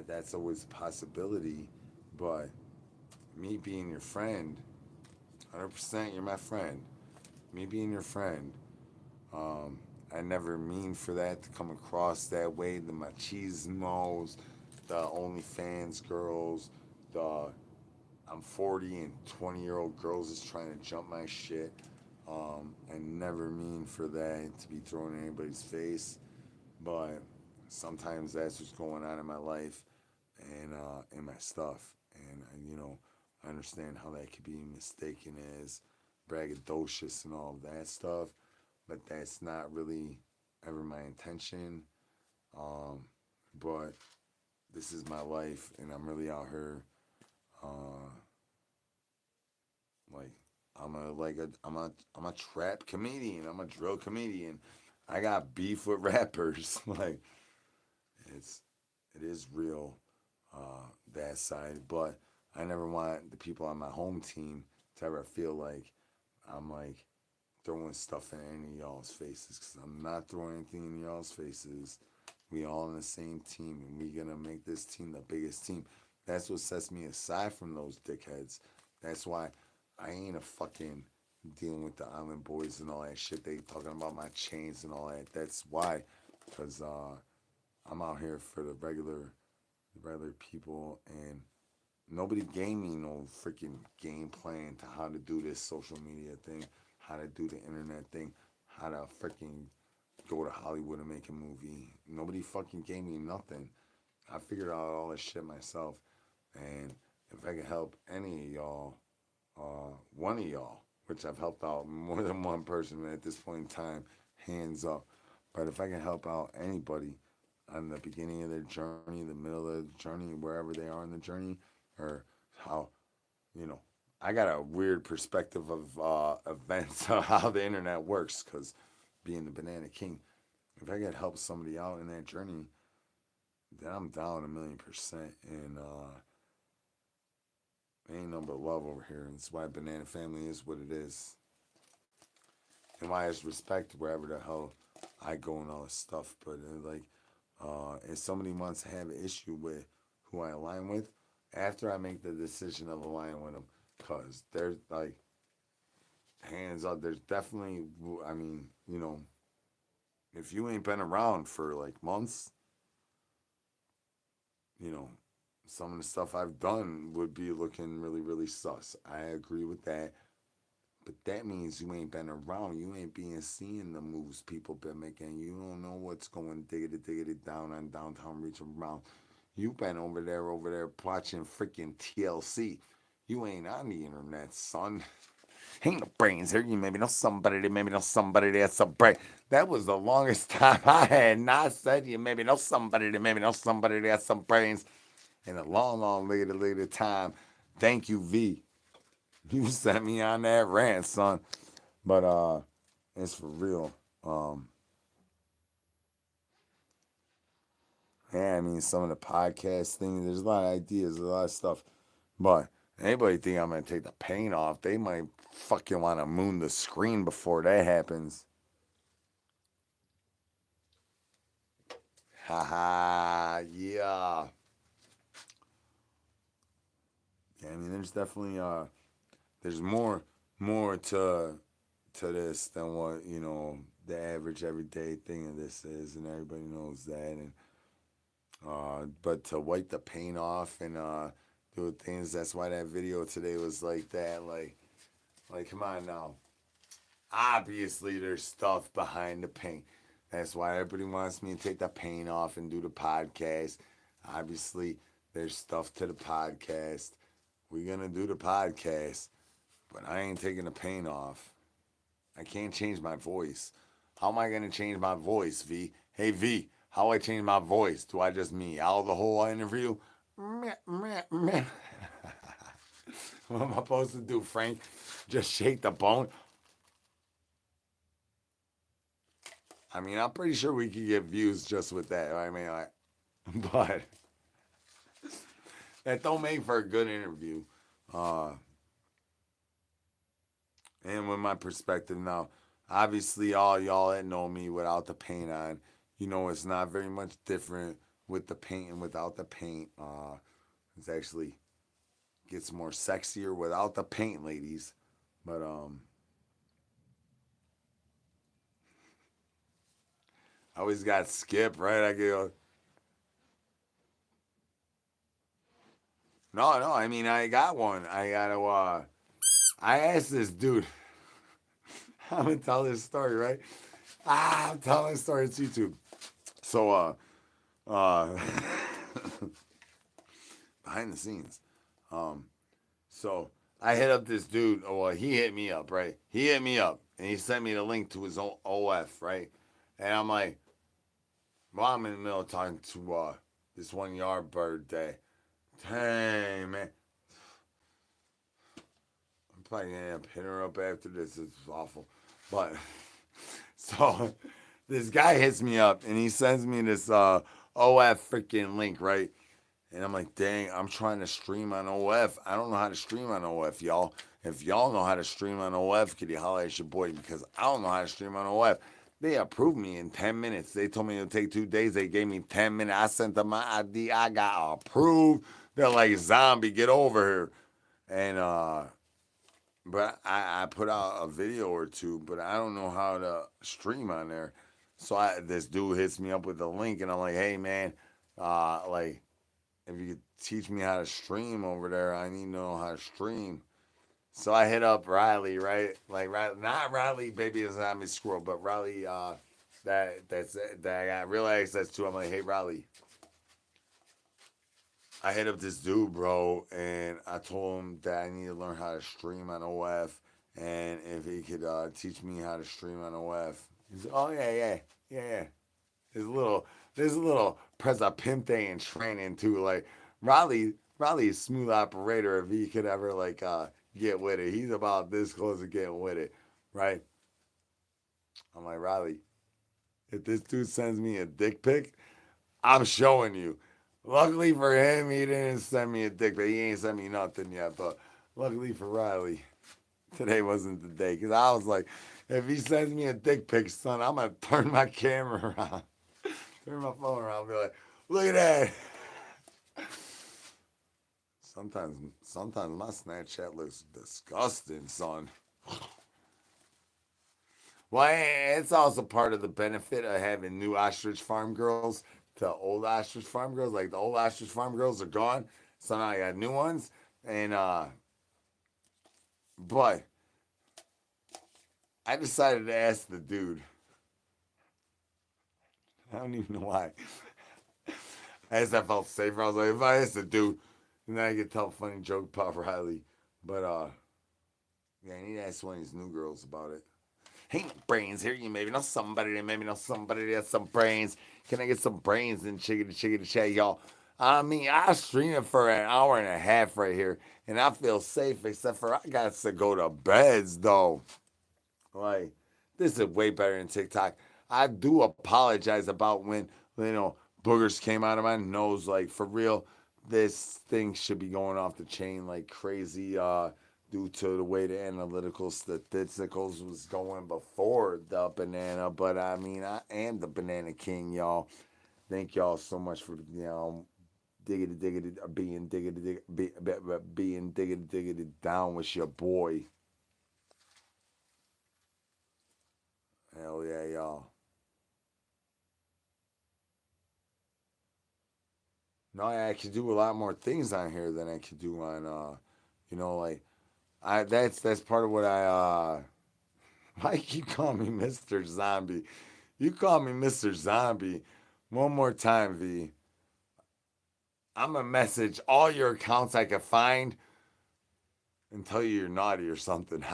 that's always a possibility. But me being your friend, 100%, you're my friend. Me being your friend, um, I never mean for that to come across that way. The machismos, the OnlyFans girls, the I'm 40 and 20-year-old girls is trying to jump my shit. I never mean for that to be thrown in anybody's face, but sometimes that's what's going on in my life and in my stuff. And, I understand how that could be mistaken as braggadocious and all of that stuff, but that's not really ever my intention. Um, but this is my life, and I'm really out here. Uh, like I'm a trap comedian. I'm a drill comedian. I got beef with rappers. Like it's it is real, that side. But I never want the people on my home team to ever feel like I'm like throwing stuff in any of y'all's faces, because I'm not throwing anything in y'all's faces. We all in the same team, and we gonna make this team the biggest team. That's what sets me aside from those dickheads. That's why I ain't a fucking dealing with the island boys and all that shit. They talking about my chains and all that. That's why, because I'm out here for the regular people, and nobody gave me no freaking game plan to how to do this social media thing, how to do the internet thing, how to freaking go to Hollywood and make a movie. Nobody fucking gave me nothing. I figured out all this shit myself. And if I can help any of y'all, one of y'all, which I've helped out more than one person at this point in time, hands up. But if I can help out anybody on the beginning of their journey, the middle of the journey, wherever they are in the journey, or how, you know, I got a weird perspective of events, how the internet works, because being the Banana King, if I could help somebody out in that journey, then I'm down 1,000,000%. And ain't no but love over here. And that's why Banana Family is what it is. And why it's respect wherever the hell I go and all this stuff. But if somebody wants to have an issue with who I align with, after I make the decision of aligning with them, because there's like, hands up, there's definitely, I mean, if you ain't been around for like months, you know, some of the stuff I've done would be looking really, really sus. I agree with that. But that means you ain't been around. You ain't been seeing the moves people been making. You don't know what's going diggity down on downtown reaching around. You been over there watching freaking TLC. You ain't on the internet, son. Ain't no brains here. You maybe know somebody that maybe know somebody that's a brain. That was the longest time I had not said you maybe know somebody that maybe know somebody that has some brains in a long later time. Thank you, V. You sent me on that rant, son. But it's for real. Yeah, I mean some of the podcast things, there's a lot of ideas, a lot of stuff. But anybody think I'm gonna take the paint off, they might fucking wanna moon the screen before that happens. Haha, yeah. Yeah, I mean there's definitely there's more to this than what, you know, the average everyday thing of this is, and everybody knows that. And but to wipe the paint off and do things, that's why that video today was like that. Like come on now. Obviously, there's stuff behind the paint. That's why everybody wants me to take the paint off and do the podcast. Obviously, there's stuff to the podcast. We're gonna do the podcast, but I ain't taking the paint off. I can't change my voice. How am I gonna change my voice, V? Hey V, how I change my voice? Do I just meow the whole interview? Meh, meh, meh. What am I supposed to do, Frank? Just shake the bone? I mean, I'm pretty sure we could get views just with that. I mean, but that don't make for a good interview. Uh, and with my perspective now, obviously, all y'all that know me without the paint on, you know, it's not very much different with the paint and without the paint. It's actually gets more sexier without the paint, ladies. But I always got Skip, right? I go, no. I mean, I got one. I got to. I asked this dude. I'm gonna tell this story, right? I'm telling this story. It's YouTube. So, uh, behind the scenes. Um, so I hit up this dude. Oh, well, he hit me up, right? He hit me up and he sent me the link to his OF, right? And I'm like, well, I'm in the middle of talking to this one yard bird day. Dang, man. I'm probably gonna end up hitting her up after this. It's awful. But so this guy hits me up and he sends me this OF freaking link, right? And I'm like, dang, I'm trying to stream on OF. I don't know how to stream on OF, y'all. If y'all know how to stream on OF, could you holler at your boy? Because I don't know how to stream on OF. They approved me in 10 minutes. They told me it would take 2 days. They gave me 10 minutes. I sent them my ID. I got approved. They're like, zombie, get over here. And, but I put out a video or two, but I don't know how to stream on there. So this dude hits me up with a link, and I'm like, hey, man, like, if you could teach me how to stream over there, I need to know how to stream. So I hit up Riley, right? Like not Riley, baby is not Miss Squirrel, but Riley, that I got real access to. I'm like, hey Riley, I hit up this dude, bro, and I told him that I need to learn how to stream on OF, and if he could teach me how to stream on OF. He's like, oh yeah. There's a little Preza Pimp Day in training too. Like Riley's smooth operator if he could ever like get with it. He's about this close to getting with it, right? I'm like, Riley, if this dude sends me a dick pic, I'm showing you. Luckily for him, he didn't send me a dick pic. He ain't sent me nothing yet, but luckily for Riley, today wasn't the day. Because I was like, if he sends me a dick pic, son, I'm going to turn my camera around. Turn my phone around and be like, look at that. Sometimes my Snapchat looks disgusting, son. Well, it's also part of the benefit of having new ostrich farm girls to old ostrich farm girls. Like the old ostrich farm girls are gone, so now I got new ones. And but I decided to ask the dude. I don't even know why. I guess I felt safer. I was like, if I ask the dude, and then I could tell a funny joke about Riley. But yeah, I need to ask one of these new girls about it. Ain't no brains here. You maybe know somebody that maybe know somebody that has some brains. Can I get some brains and chickadee chickadee chat, y'all? I mean, I stream it for an hour and a half right here, and I feel safe except for I got to go to beds though. Like, this is way better than TikTok. I do apologize about when, boogers came out of my nose. Like, for real, this thing should be going off the chain like crazy due to the way the analytical statisticals was going before the banana. But, I mean, I am the Banana King, y'all. Thank y'all so much for, diggity diggity, being diggity diggity down with your boy. Hell yeah, y'all. No, I could do a lot more things on here than I could do on like I that's part of what I Mike, you call me Mr. Zombie. You call me Mr. Zombie. One more time, V. I'm gonna message all your accounts I can find and tell you you're naughty or something.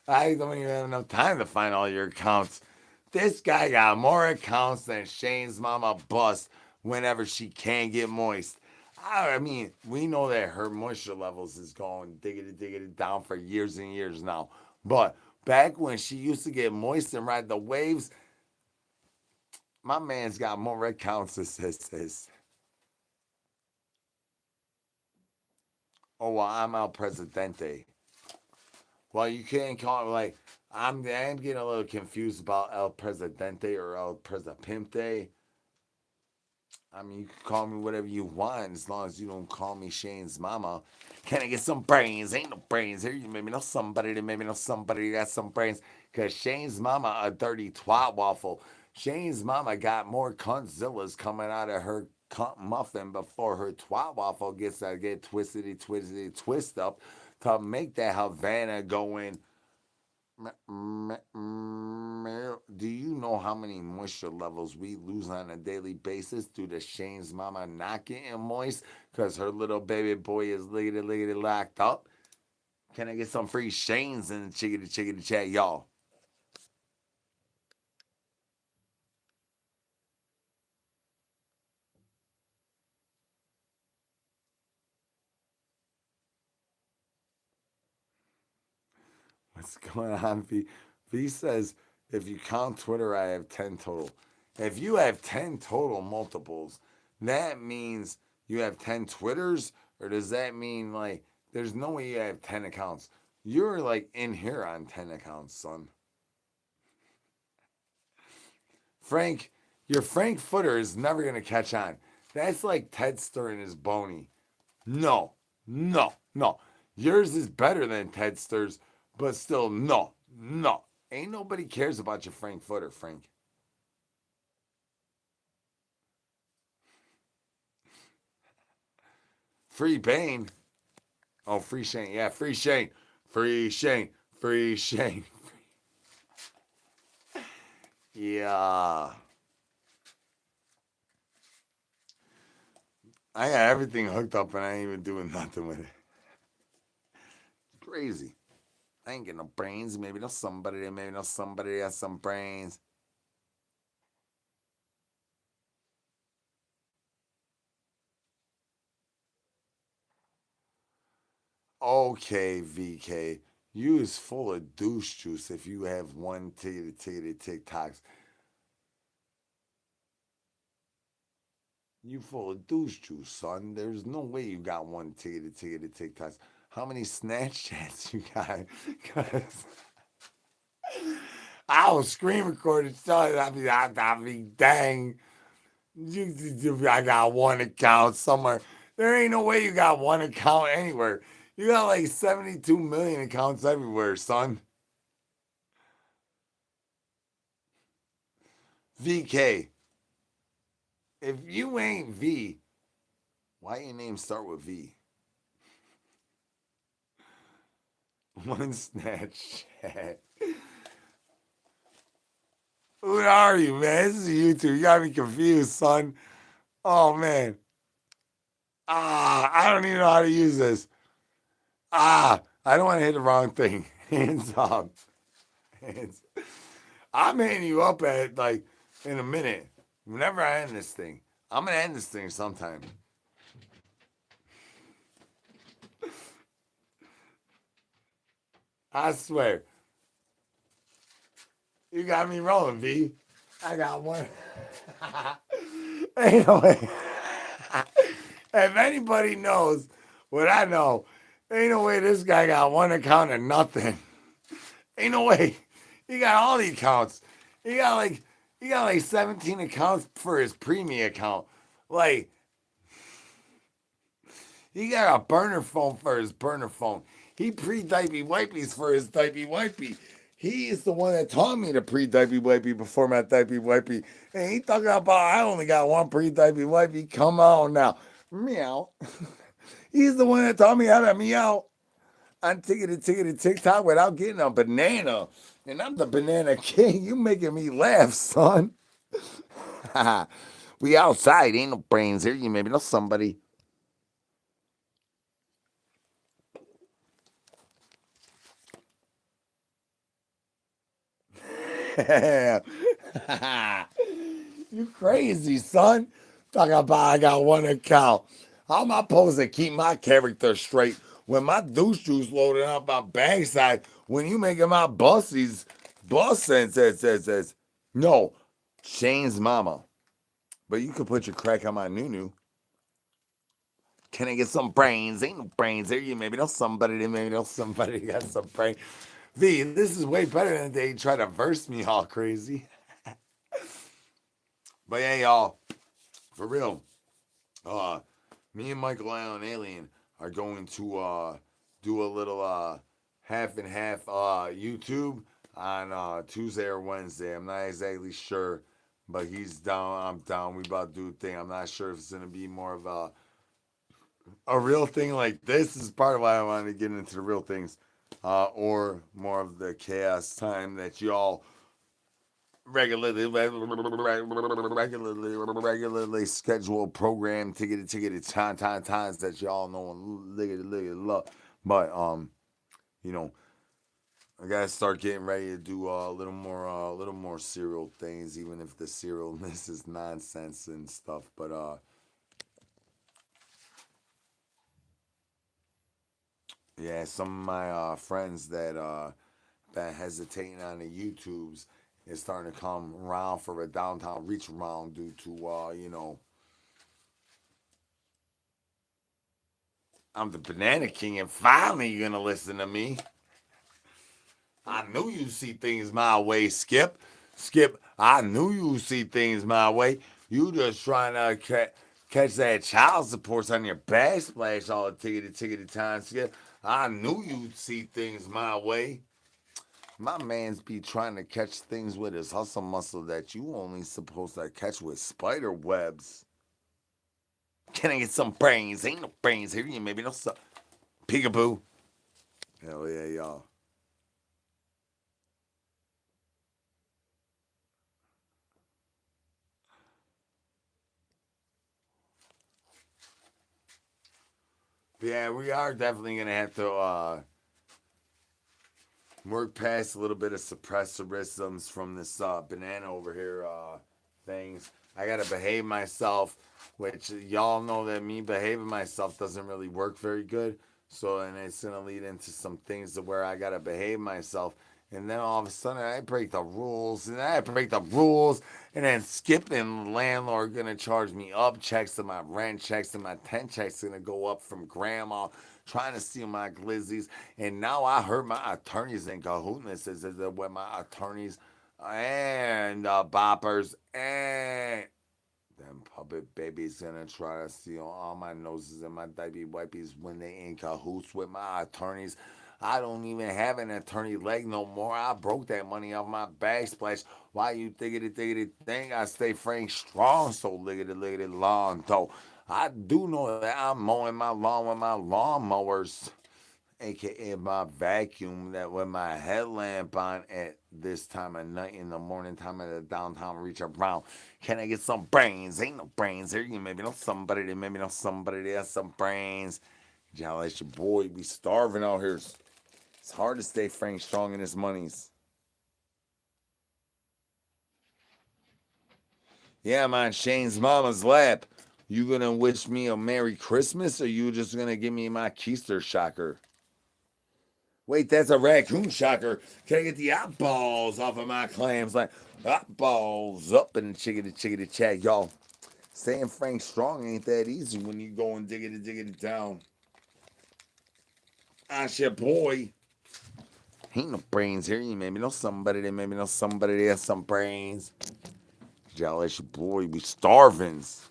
I don't even have enough time to find all your accounts. This guy got more accounts than Shane's mama bust whenever she can't get moist. I mean, we know that her moisture levels is going diggity diggity down for years and years now. But back when she used to get moist and ride the waves, my man's got more accounts than this. Oh, well, I'm El Presidente. Well, you can't call it like I'm getting a little confused about El Presidente or El Presidente. I mean, you can call me whatever you want as long as you don't call me Shane's mama. Can I get some brains? Ain't no brains here. You maybe know somebody that maybe know somebody that got some brains. Because Shane's mama a dirty twat waffle. Shane's mama got more cuntzillas coming out of her cunt muffin before her twat waffle gets to get twist up to make that Havana go in. Do you know how many moisture levels we lose on a daily basis due to Shane's mama not getting moist because her little baby boy is liggity locked up? Can I get some free Shane's in the chickadee chat, y'all? What's going on, V? V says, if you count Twitter, I have 10 total. If you have 10 total multiples, that means you have 10 Twitters? Or does that mean, like, there's no way you have 10 accounts? You're, like, in here on 10 accounts, son. Frank, your Frank footer is never going to catch on. That's like Ted stirring his bony. No, no, no. Yours is better than Ted Stir's, but still, no, no. Ain't nobody cares about your Frank footer, Frank. Free Bane. Oh, free Shane. Yeah, free Shane. Free Shane. Free Shane. Yeah. I got everything hooked up and I ain't even doing nothing with it. Crazy. I ain't getting no brains. Maybe know somebody that maybe know somebody that has some brains. Okay, VK. You is full of douche juice if you have one tiggity TikToks. You full of douche juice, son. There's no way you got one tiggity TikToks. How many Snapchats you got? Cause I was screen recording, son. I be dang. I got one account somewhere. There ain't no way you got one account anywhere. You got like 72 million accounts everywhere, son. VK. If you ain't V, why your name start with V? One Snapchat. Who are you, man? This is YouTube. You got me confused, son. Oh man. I don't even know how to use this. I don't want to hit the wrong thing. Hands up. Hands. I'm hitting you up at like in a minute. Whenever I end this thing, I'm gonna end this thing sometime. I swear. You got me rolling, V. I got one. Ain't no way. If anybody knows what I know, ain't no way this guy got one account and nothing. Ain't no way. He got all the accounts. He got like 17 accounts for his premium account. Like he got a burner phone for his burner phone. He pre-diaper wipies for his diaper wipey. He is the one that taught me to pre-diaper wipey before my diaper wipey. And he talking about I only got one pre-diaper wipey. Come on now. Meow. He's the one that taught me how to meow on tickety TikTok without getting a banana. And I'm the banana king. You making me laugh, son. We outside. Ain't no brains here. You maybe know somebody. You crazy, son. Talking about I got one account. How am I supposed to keep my character straight when my douche juice loaded up my backside when you making my bussies bus says no, Shane's mama. But you could put your crack on my noo. Can I get some brains? Ain't no brains here. You maybe know somebody. They maybe know somebody got some brains. V, this is way better than they try to verse me all crazy. But yeah, y'all, for real. Me and Michael Allen Alien are going to do a little half and half YouTube on Tuesday or Wednesday. I'm not exactly sure, but he's down. I'm down. We about to do a thing. I'm not sure if it's gonna be more of a real thing like this. Is part of why I wanted to get into the real things, or more of the chaos time that y'all regularly scheduled program ticket times that y'all know and love. But you know, I gotta start getting ready to do a little more serial things, even if the serialness is nonsense and stuff. But yeah, some of my friends that been hesitating on the YouTubes is starting to come around for a downtown reach around due to I'm the Banana King, and finally you're gonna listen to me. I knew you see things my way, Skip. Skip, I knew you see things my way. You just trying to catch that child support on your backsplash all the tickety time, Skip. I knew you'd see things my way. My man's be trying to catch things with his hustle muscle that you only supposed to catch with spider webs. Can I get some brains? Ain't no brains here. You maybe know some peekaboo. Hell yeah, y'all. Yeah, we are definitely gonna have to work past a little bit of suppressorisms from this banana over here things. I gotta behave myself, which y'all know that me behaving myself doesn't really work very good. So and it's gonna lead into some things to where I gotta behave myself. And then all of a sudden I break the rules, and I break the rules, and then Skip and landlord gonna charge me up checks, and my rent checks and my tent checks gonna go up from grandma trying to steal my glizzies. And now I heard my attorneys in cahoots is with my attorneys and boppers and them puppet babies gonna try to steal all my noses and my diaper wipies when they in cahoots with my attorneys. I don't even have an attorney leg no more. I broke that money off my backsplash. Why you thiggity thing? I stay Frank strong, so liggity long though. I do know that I'm mowing my lawn with my lawn mowers aka my vacuum that with my headlamp on at this time of night in the morning time of the downtown reach around. Can I get some brains? Ain't no brains here. You maybe know somebody that maybe know somebody that has some brains. Jealous your boy be starving out here. It's hard to stay frank strong in his monies. Yeah, I'm on Shane's mama's lap. You gonna wish me a Merry Christmas or you just gonna give me my keister shocker? Wait, that's a raccoon shocker. Can I get the eyeballs off of my clams? Like, eyeballs up in the chickadee chickadee chat, y'all. Staying Frank strong ain't that easy when you go and diggity down. That's your boy. Ain't no brains here. You maybe know somebody that maybe know somebody that has some brains. Jealous your boy. We starvings.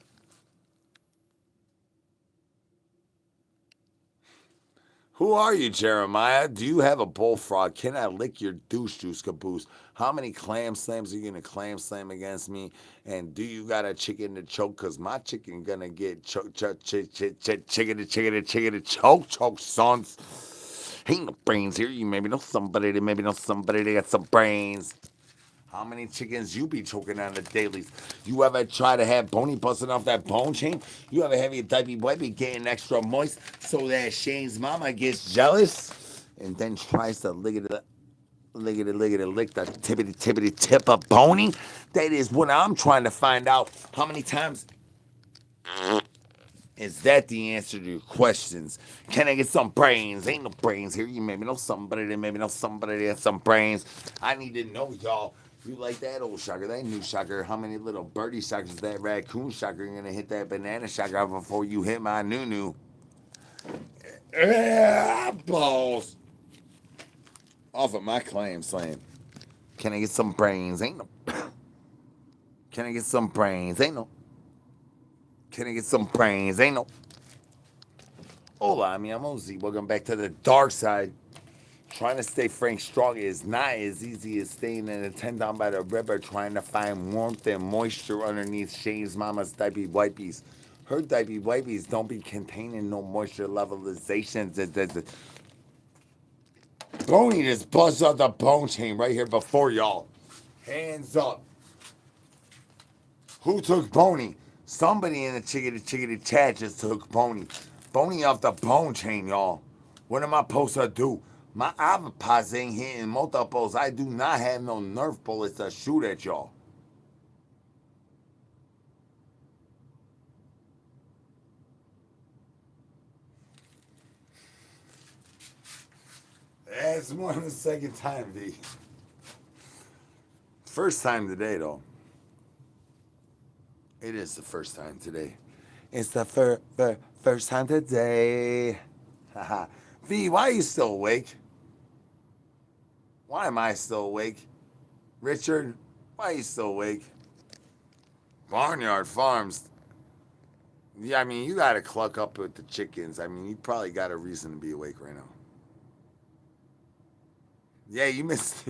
Who are you, Jeremiah? Do you have a bullfrog? Can I lick your douche juice caboose? How many clam slams are you gonna clam slam against me? And do you got a chicken to choke? Cause my chicken gonna get chicken to choke, sons. Ain't no brains here. You maybe know somebody that maybe know somebody that got some brains. How many chickens you be choking on the dailies? You ever try to have Boney busting off that bone chain? You ever have your diaper wipey getting extra moist so that Shane's mama gets jealous and then tries to lick the tippity tip of Boney? That is what I'm trying to find out. How many times is that the answer to your questions? Can I get some brains? Ain't no brains here. You maybe know somebody that maybe know somebody that has some brains. I need to know, y'all. You like that old shocker, that new shocker? How many little birdie shockers, that raccoon shocker? You're gonna hit that banana shocker before you hit my new. Balls off of my clam slam. Can I get some brains? Ain't no. Can I get some brains? Ain't no. Can I get some brains? Ain't no. Hola, mi amor. Welcome back to the dark side. Trying to stay Frank strong is not as easy as staying in a tent down by the river trying to find warmth and moisture underneath Shane's mama's diaper wipies. Her diaper wipies don't be containing no moisture levelizations. Boney just buzzed out the bone chain right here before y'all. Hands up. Who took Boney? Somebody in the chickadee chat just took Boney. Boney off the bone chain, y'all. What am I supposed to do? My avopods ain't hitting multiples. I do not have no Nerf bullets to shoot at y'all. That's more than the second time, V. First time today, though. It is the first time today. It's the first time today. Haha. V, why are you still awake? Why am I still awake? Richard, why are you still awake? Barnyard Farms. Yeah, I mean, you got to cluck up with the chickens. I mean, you probably got a reason to be awake right now. Yeah, you missed.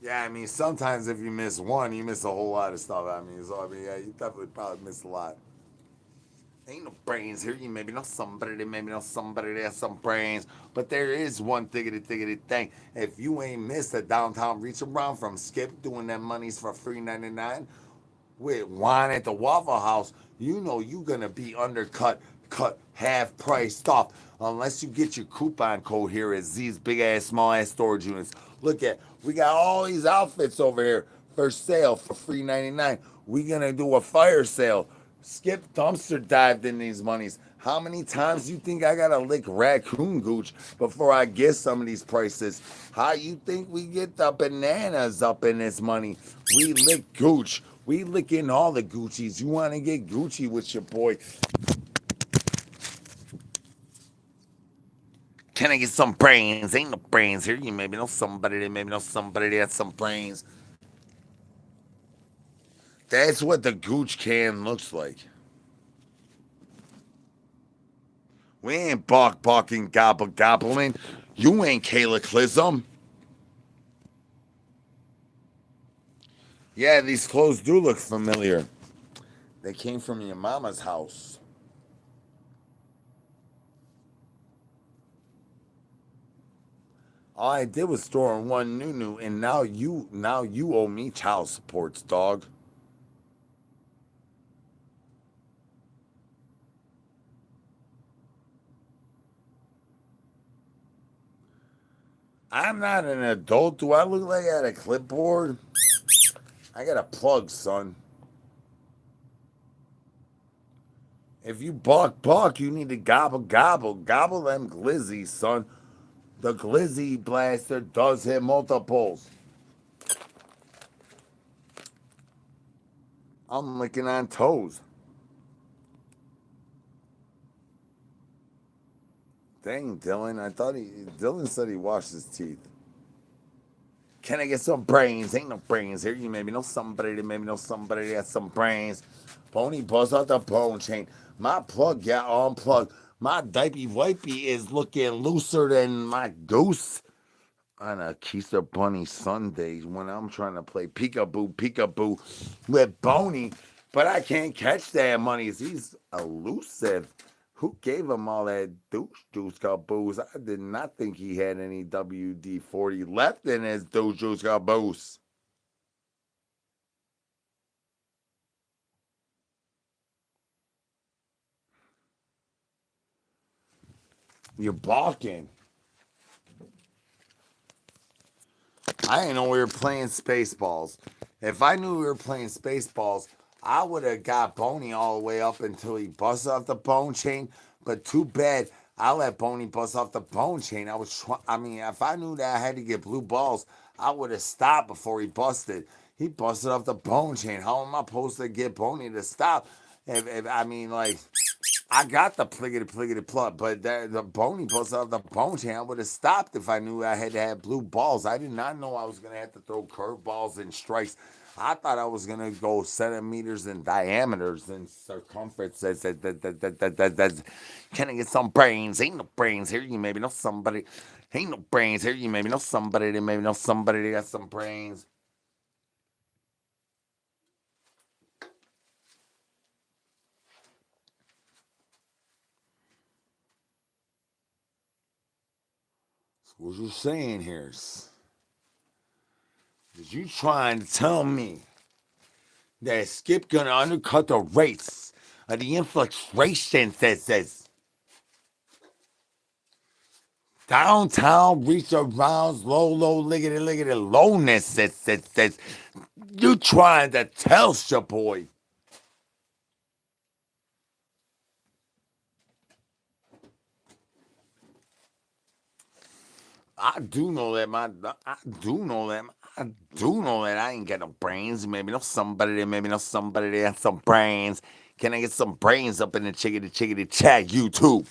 Yeah, I mean, sometimes if you miss one, you miss a whole lot of stuff. I mean, yeah, you definitely probably missed a lot. Ain't no brains here. You maybe know somebody that maybe know somebody that has some brains. But there is one thiggity thing. If you ain't missed a downtown reach around from Skip doing them monies for $3.99 with wine at the Waffle House, you know you gonna be undercut, cut half priced off. Unless you get your coupon code here at Z's big ass, small ass storage units. Look at, we got all these outfits over here for sale for $3.99. We gonna do a fire sale. Skip dumpster dived in these monies. How many times you think I gotta lick raccoon gooch before I get some of these prices? How you think we get the bananas up in this money? We lick gooch. We licking all the Gucci's. You wanna get Gucci with your boy? Can I get some brains? Ain't no brains here. You maybe know somebody that maybe know somebody that has some brains. That's what the gooch can looks like. We ain't barking gobbling. You ain't Calaclism. Yeah, these clothes do look familiar. They came from your mama's house. All I did was store one new, and now you owe me child supports, dog. I'm not an adult. Do I look like I had a clipboard? I got a plug, son. If you bark, you need to gobble them glizzies, son. The glizzy blaster does hit multiples. I'm licking on toes. Dang, Dylan. Dylan said he washed his teeth. Can I get some brains? Ain't no brains here. You maybe know somebody that maybe know somebody that has some brains. Pony buzz out the bone chain. My plug got unplugged. My diaper wipey is looking looser than my goose on a Keister Bunny Sundays when I'm trying to play peekaboo with Boney, but I can't catch that money. He's elusive. Who gave him all that douche caboose? I did not think he had any WD 40 left in his douche caboose. You're balking. I didn't know we were playing Spaceballs. If I knew we were playing Spaceballs, I would have got Boney all the way up until he busted off the bone chain. But too bad I let Boney bust off the bone chain. I mean, if I knew that I had to get blue balls, I would have stopped before he busted. He busted off the bone chain. How am I supposed to get Boney to stop? If I mean, like, I got the pliggity plug, but the bony bust out the bone chain. I would have stopped if I knew I had to have blue balls. I did not know I was gonna have to throw curveballs and strikes. I thought I was gonna go centimeters in diameters and circumference. Can I get some brains? Ain't no brains here. You maybe know somebody. Ain't no brains here. You maybe know somebody. They maybe know somebody that got some brains. So what you saying here? Is you trying to tell me that Skip gonna undercut the rates of the infiltration says downtown reach around low liggity lowness says you trying to tell your boy. I do know that I do know that I do know that I ain't got no brains. Maybe know somebody that maybe know somebody that has some brains. Can I get some brains up in the chickity chat YouTube?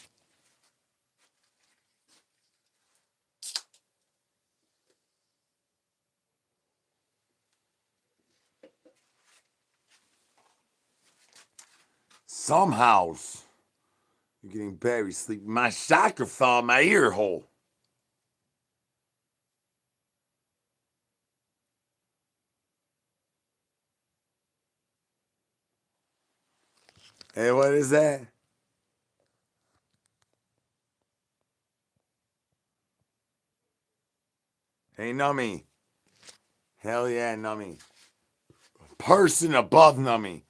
Somehows you're getting buried sleep. My shocker fell in my ear hole. Hey, what is that? Hey, Nummy. Hell yeah, Nummy. Person above Nummy.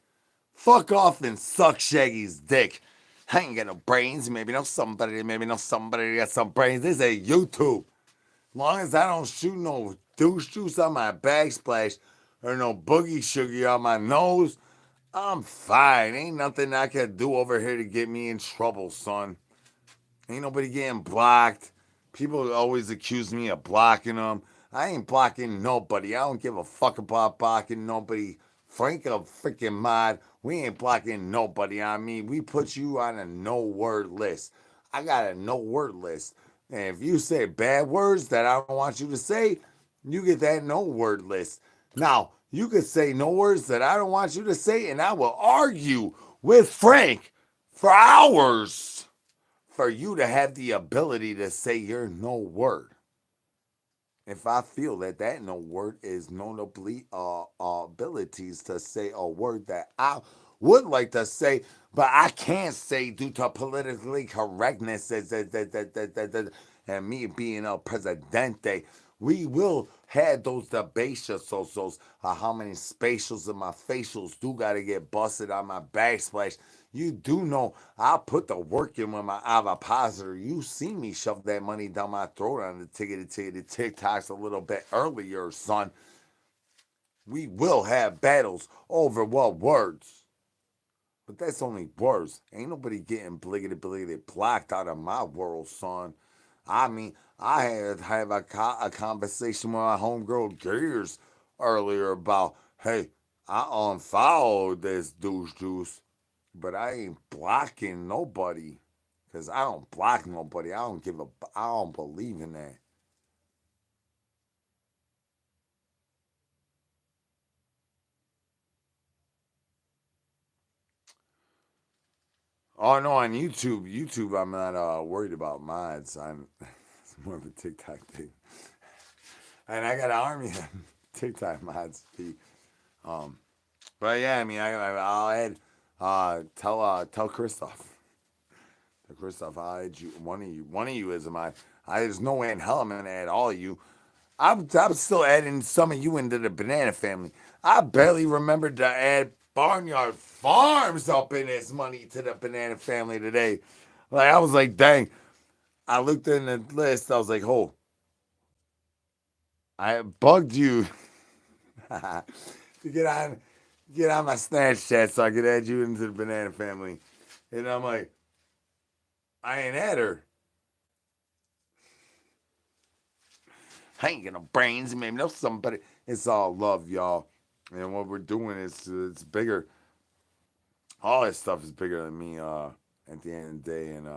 Fuck off and suck Shaggy's dick. I ain't got no brains. Maybe know somebody. Maybe know somebody that got some brains. This ain't YouTube. Long as I don't shoot no douche juice on my backsplash or no boogie sugar on my nose, I'm fine. Ain't nothing I can do over here to get me in trouble, son. Ain't nobody getting blocked. People always accuse me of blocking them. I ain't blocking nobody. I don't give a fuck about blocking nobody. Frank a freaking mod. We ain't blocking nobody. I mean, we put you on a no word list. I got a no word list. And if you say bad words that I don't want you to say, you get that no word list. Now, you could say no words that I don't want you to say, and I will argue with Frank for hours for you to have the ability to say your no word. If I feel that that no word is notably abilities to say a word that I would like to say, but I can't say due to politically correctness, and me being El Presidente, we will have those debates, so how many spatials in my facials do gotta get busted on my backsplash. You do know I put the work in with my avocado. You see me shove that money down my throat on the tickety TikToks a little bit earlier, son. We will have battles over what words. But that's only words. Ain't nobody getting bliggity blocked out of my world, son. I mean, I had have a conversation with my homegirl Gears earlier about, hey, I unfollowed this douche juice, but I ain't blocking nobody. Cause I don't block nobody. I don't believe in that. Oh no, on YouTube, I'm not worried about mods. It's more of a TikTok thing, and I got an army of TikTok mods. Um, but yeah, I mean, I'll add. Tell Christoph. Tell Christoph, I'll add you. One of you is a mod. There's no way in hell I'm gonna add all of you. I'm still adding some of you into the banana family. I barely remembered to add Barnyard Farms up in this money to the banana family today. Like I was like, dang. I looked in the list. I was like, oh, I bugged you to get on my Snapchat so I could add you into the banana family. And I'm like, I ain't at her. I ain't got no brains. Maybe know somebody. It's all love, y'all. And what we're doing is it's bigger. All this stuff is bigger than me. At the end of the day, and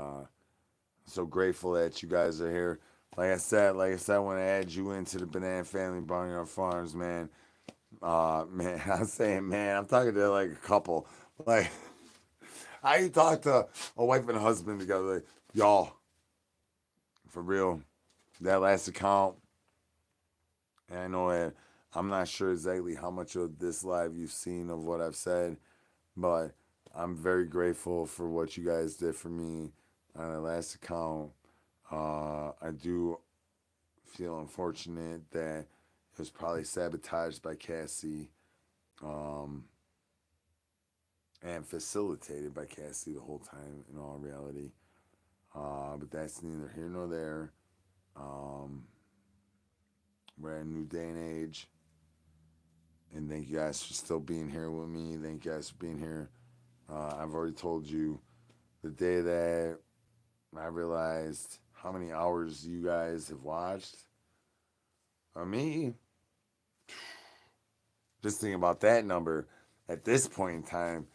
so grateful that you guys are here. I want to add you into the banana family, Barnyard Farms, man. Man, I'm saying, man, I'm talking to like a couple. Like, I talk to a wife and a husband together. Like, y'all, for real, that last account. And I know that I'm not sure exactly how much of this live you've seen of what I've said, but I'm very grateful for what you guys did for me on the last account. I do feel unfortunate that it was probably sabotaged by Cassy, um, and facilitated by Cassy the whole time. In all reality, but that's neither here nor there. Um, we're in a new day and age, and thank you guys for still being here with me. Thank you guys for being here. I've already told you the day that I realized how many hours you guys have watched. Me, just thinking about that number at this point in time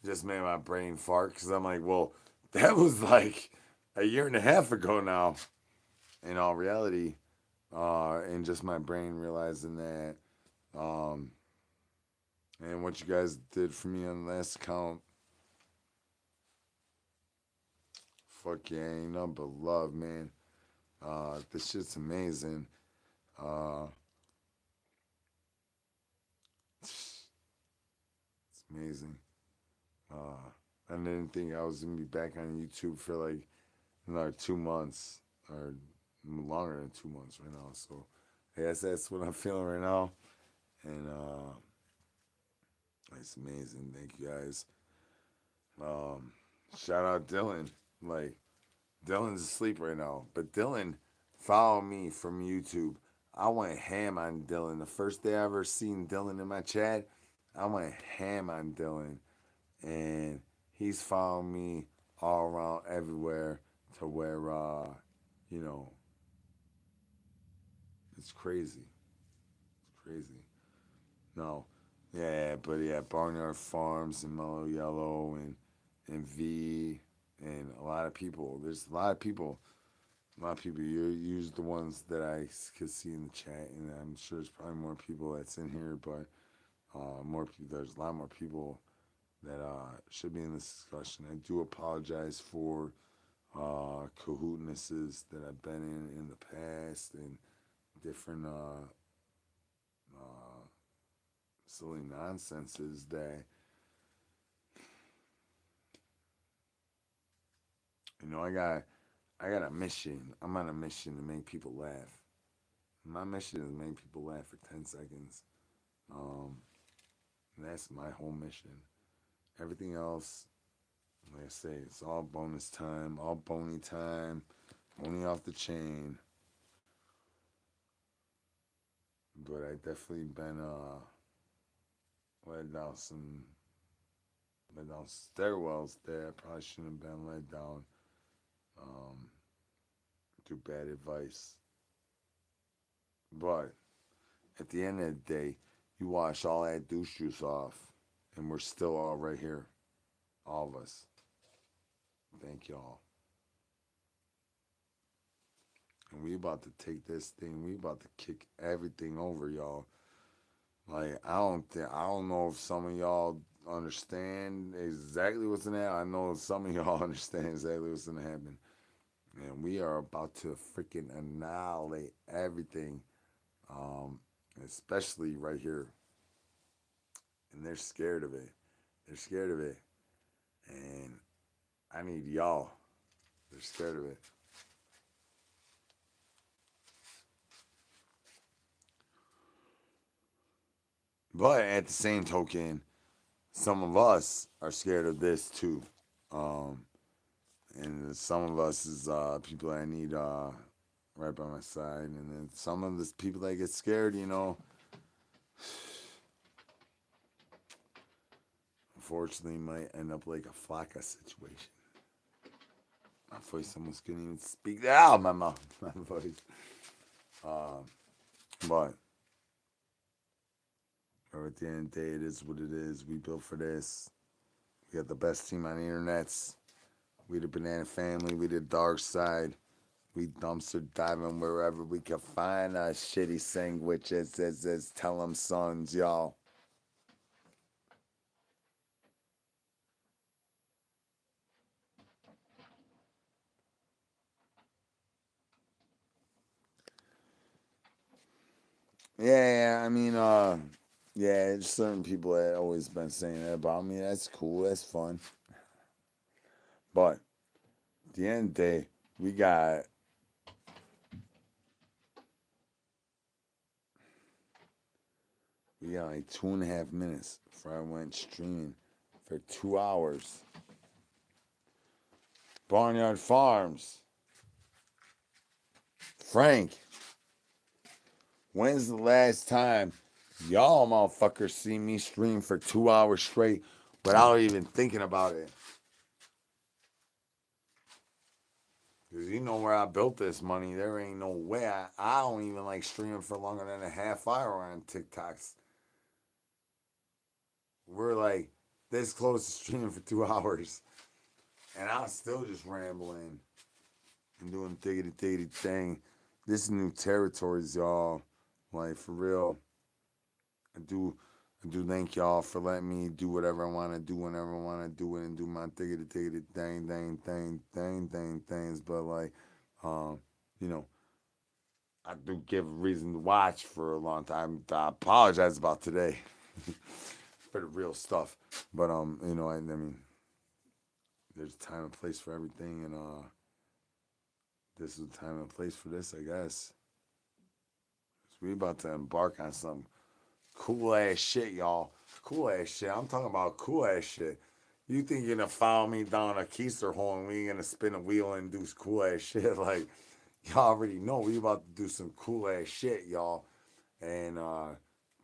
just made my brain fart because I'm like, well, that was like a year and a half ago now. In all reality, and just my brain realizing that, um, and what you guys did for me on the last account, fuck yeah, ain't nothing but love, man. This shit's amazing. Uh, it's amazing. I didn't think I was gonna be back on YouTube for like another 2 months or longer than 2 months right now. So, I guess that's what I'm feeling right now, and it's amazing. Thank you guys. Um, Shout out Dylan. Like Dylan's asleep right now, but Dylan followed me from YouTube. I went ham on Dylan. The first day I ever seen Dylan in my chat, I went ham on Dylan, and he's followed me all around everywhere to where you know, it's crazy. It's crazy. No, yeah, but yeah, Barnyard Farms and Mellow Yellow and V and a lot of people. There's a lot of people. A lot of people. You're the ones that I could see in the chat, and I'm sure there's probably more people that's in here, but more people. There's a lot more people that should be in this discussion. I do apologize for cahootnesses that I've been in the past and different uh, silly nonsenses that I got. I got a mission. I'm on a mission to make people laugh. My mission is to make people laugh for 10 seconds. Um, that's my whole mission. Everything else, like I say, it's all bonus time, all bony time, bony off the chain. But I definitely been led down stairwells there. I probably shouldn't have been led down um, through bad advice. But at the end of the day, you wash all that douche juice off, and we're still all right here, all of us. Thank y'all. And we about to take this thing. We about to kick everything over, y'all. Like I don't know if some of y'all understand exactly what's gonna happen. I know some of y'all understand exactly what's gonna happen. And we are about to freaking annihilate everything, um, especially right here. And they're scared of it. They're scared of it. And I need y'all. They're scared of it. But at the same token, some of us are scared of this too. Um, and some of us is people I need right by my side. And then some of the people that get scared, unfortunately might end up like a Flocka situation. My voice almost couldn't even speak that out of my mouth. My voice. Um, but at the end of the day, it is what it is. We built for this. We got the best team on the internets. We the Banana Family. We the Darkside. We dumpster diving wherever we can find our shitty sandwiches. As tell them sons, y'all. Yeah, I mean, yeah, there's certain people that always been saying that about me. That's cool. That's fun. But at the end of the day, we got like 2.5 minutes before I went streaming for 2 hours. Barnyard Farms. Frank, when's the last time y'all motherfuckers see me stream for 2 hours straight without even thinking about it? Because you know where I built this money. There ain't no way. I don't even like streaming for longer than a half hour on TikToks. We're like this close to streaming for 2 hours. And I'm still just rambling and doing thiggity thing. This is new territories, y'all. Like, for real. I do thank y'all for letting me do whatever I want to do whenever I want to do it and do my thiggity things. But, like, um, you know, I do give a reason to watch for a long time. I apologize about today for the real stuff. But, I mean, there's a time and place for everything. And, this is a time and place for this, I guess. So we about to embark on some cool ass shit, y'all. Cool ass shit. I'm talking about cool ass shit. You think you're gonna follow me down a keister hole and we ain't gonna spin a wheel and do cool ass shit? Like, y'all already know we about to do some cool ass shit, y'all. And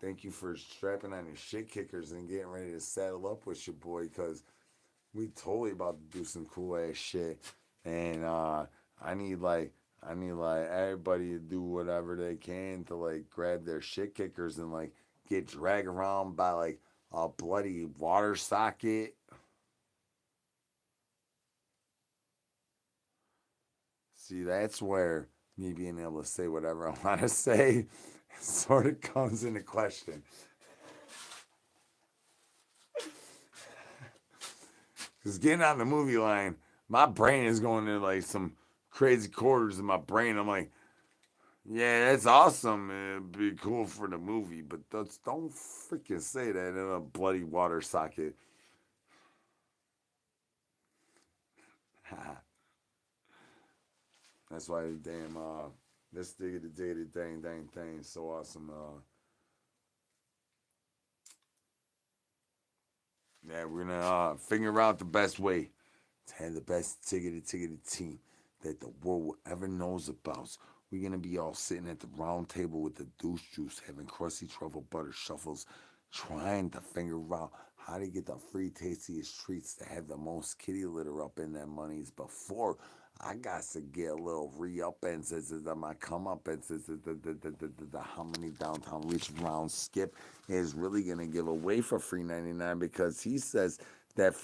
thank you for strapping on your shit kickers and getting ready to saddle up with your boy, because we totally about to do some cool ass shit. And I need like everybody to do whatever they can to like grab their shit kickers and like get dragged around by like a bloody water socket. See, that's where me being able to say whatever I want to say sort of comes into question. Because getting on the movie line, my brain is going to like some crazy quarters in my brain. I'm like, yeah, that's awesome. It'd be cool for the movie, but don't freaking say that in a bloody water socket. That's why damn this diggity thing is so awesome. Yeah, we're gonna figure out the best way to have the best tiggity team that the world will ever knows about. We're gonna be all sitting at the round table with the douche juice, having crusty truffle butter shuffles, trying to figure out how to get the free tastiest treats to have the most kitty litter up in their monies before I got to get a little re-up and says that my come up and says the Harmony Downtown Reach Round Skip is really gonna give away for free 99 because he says that free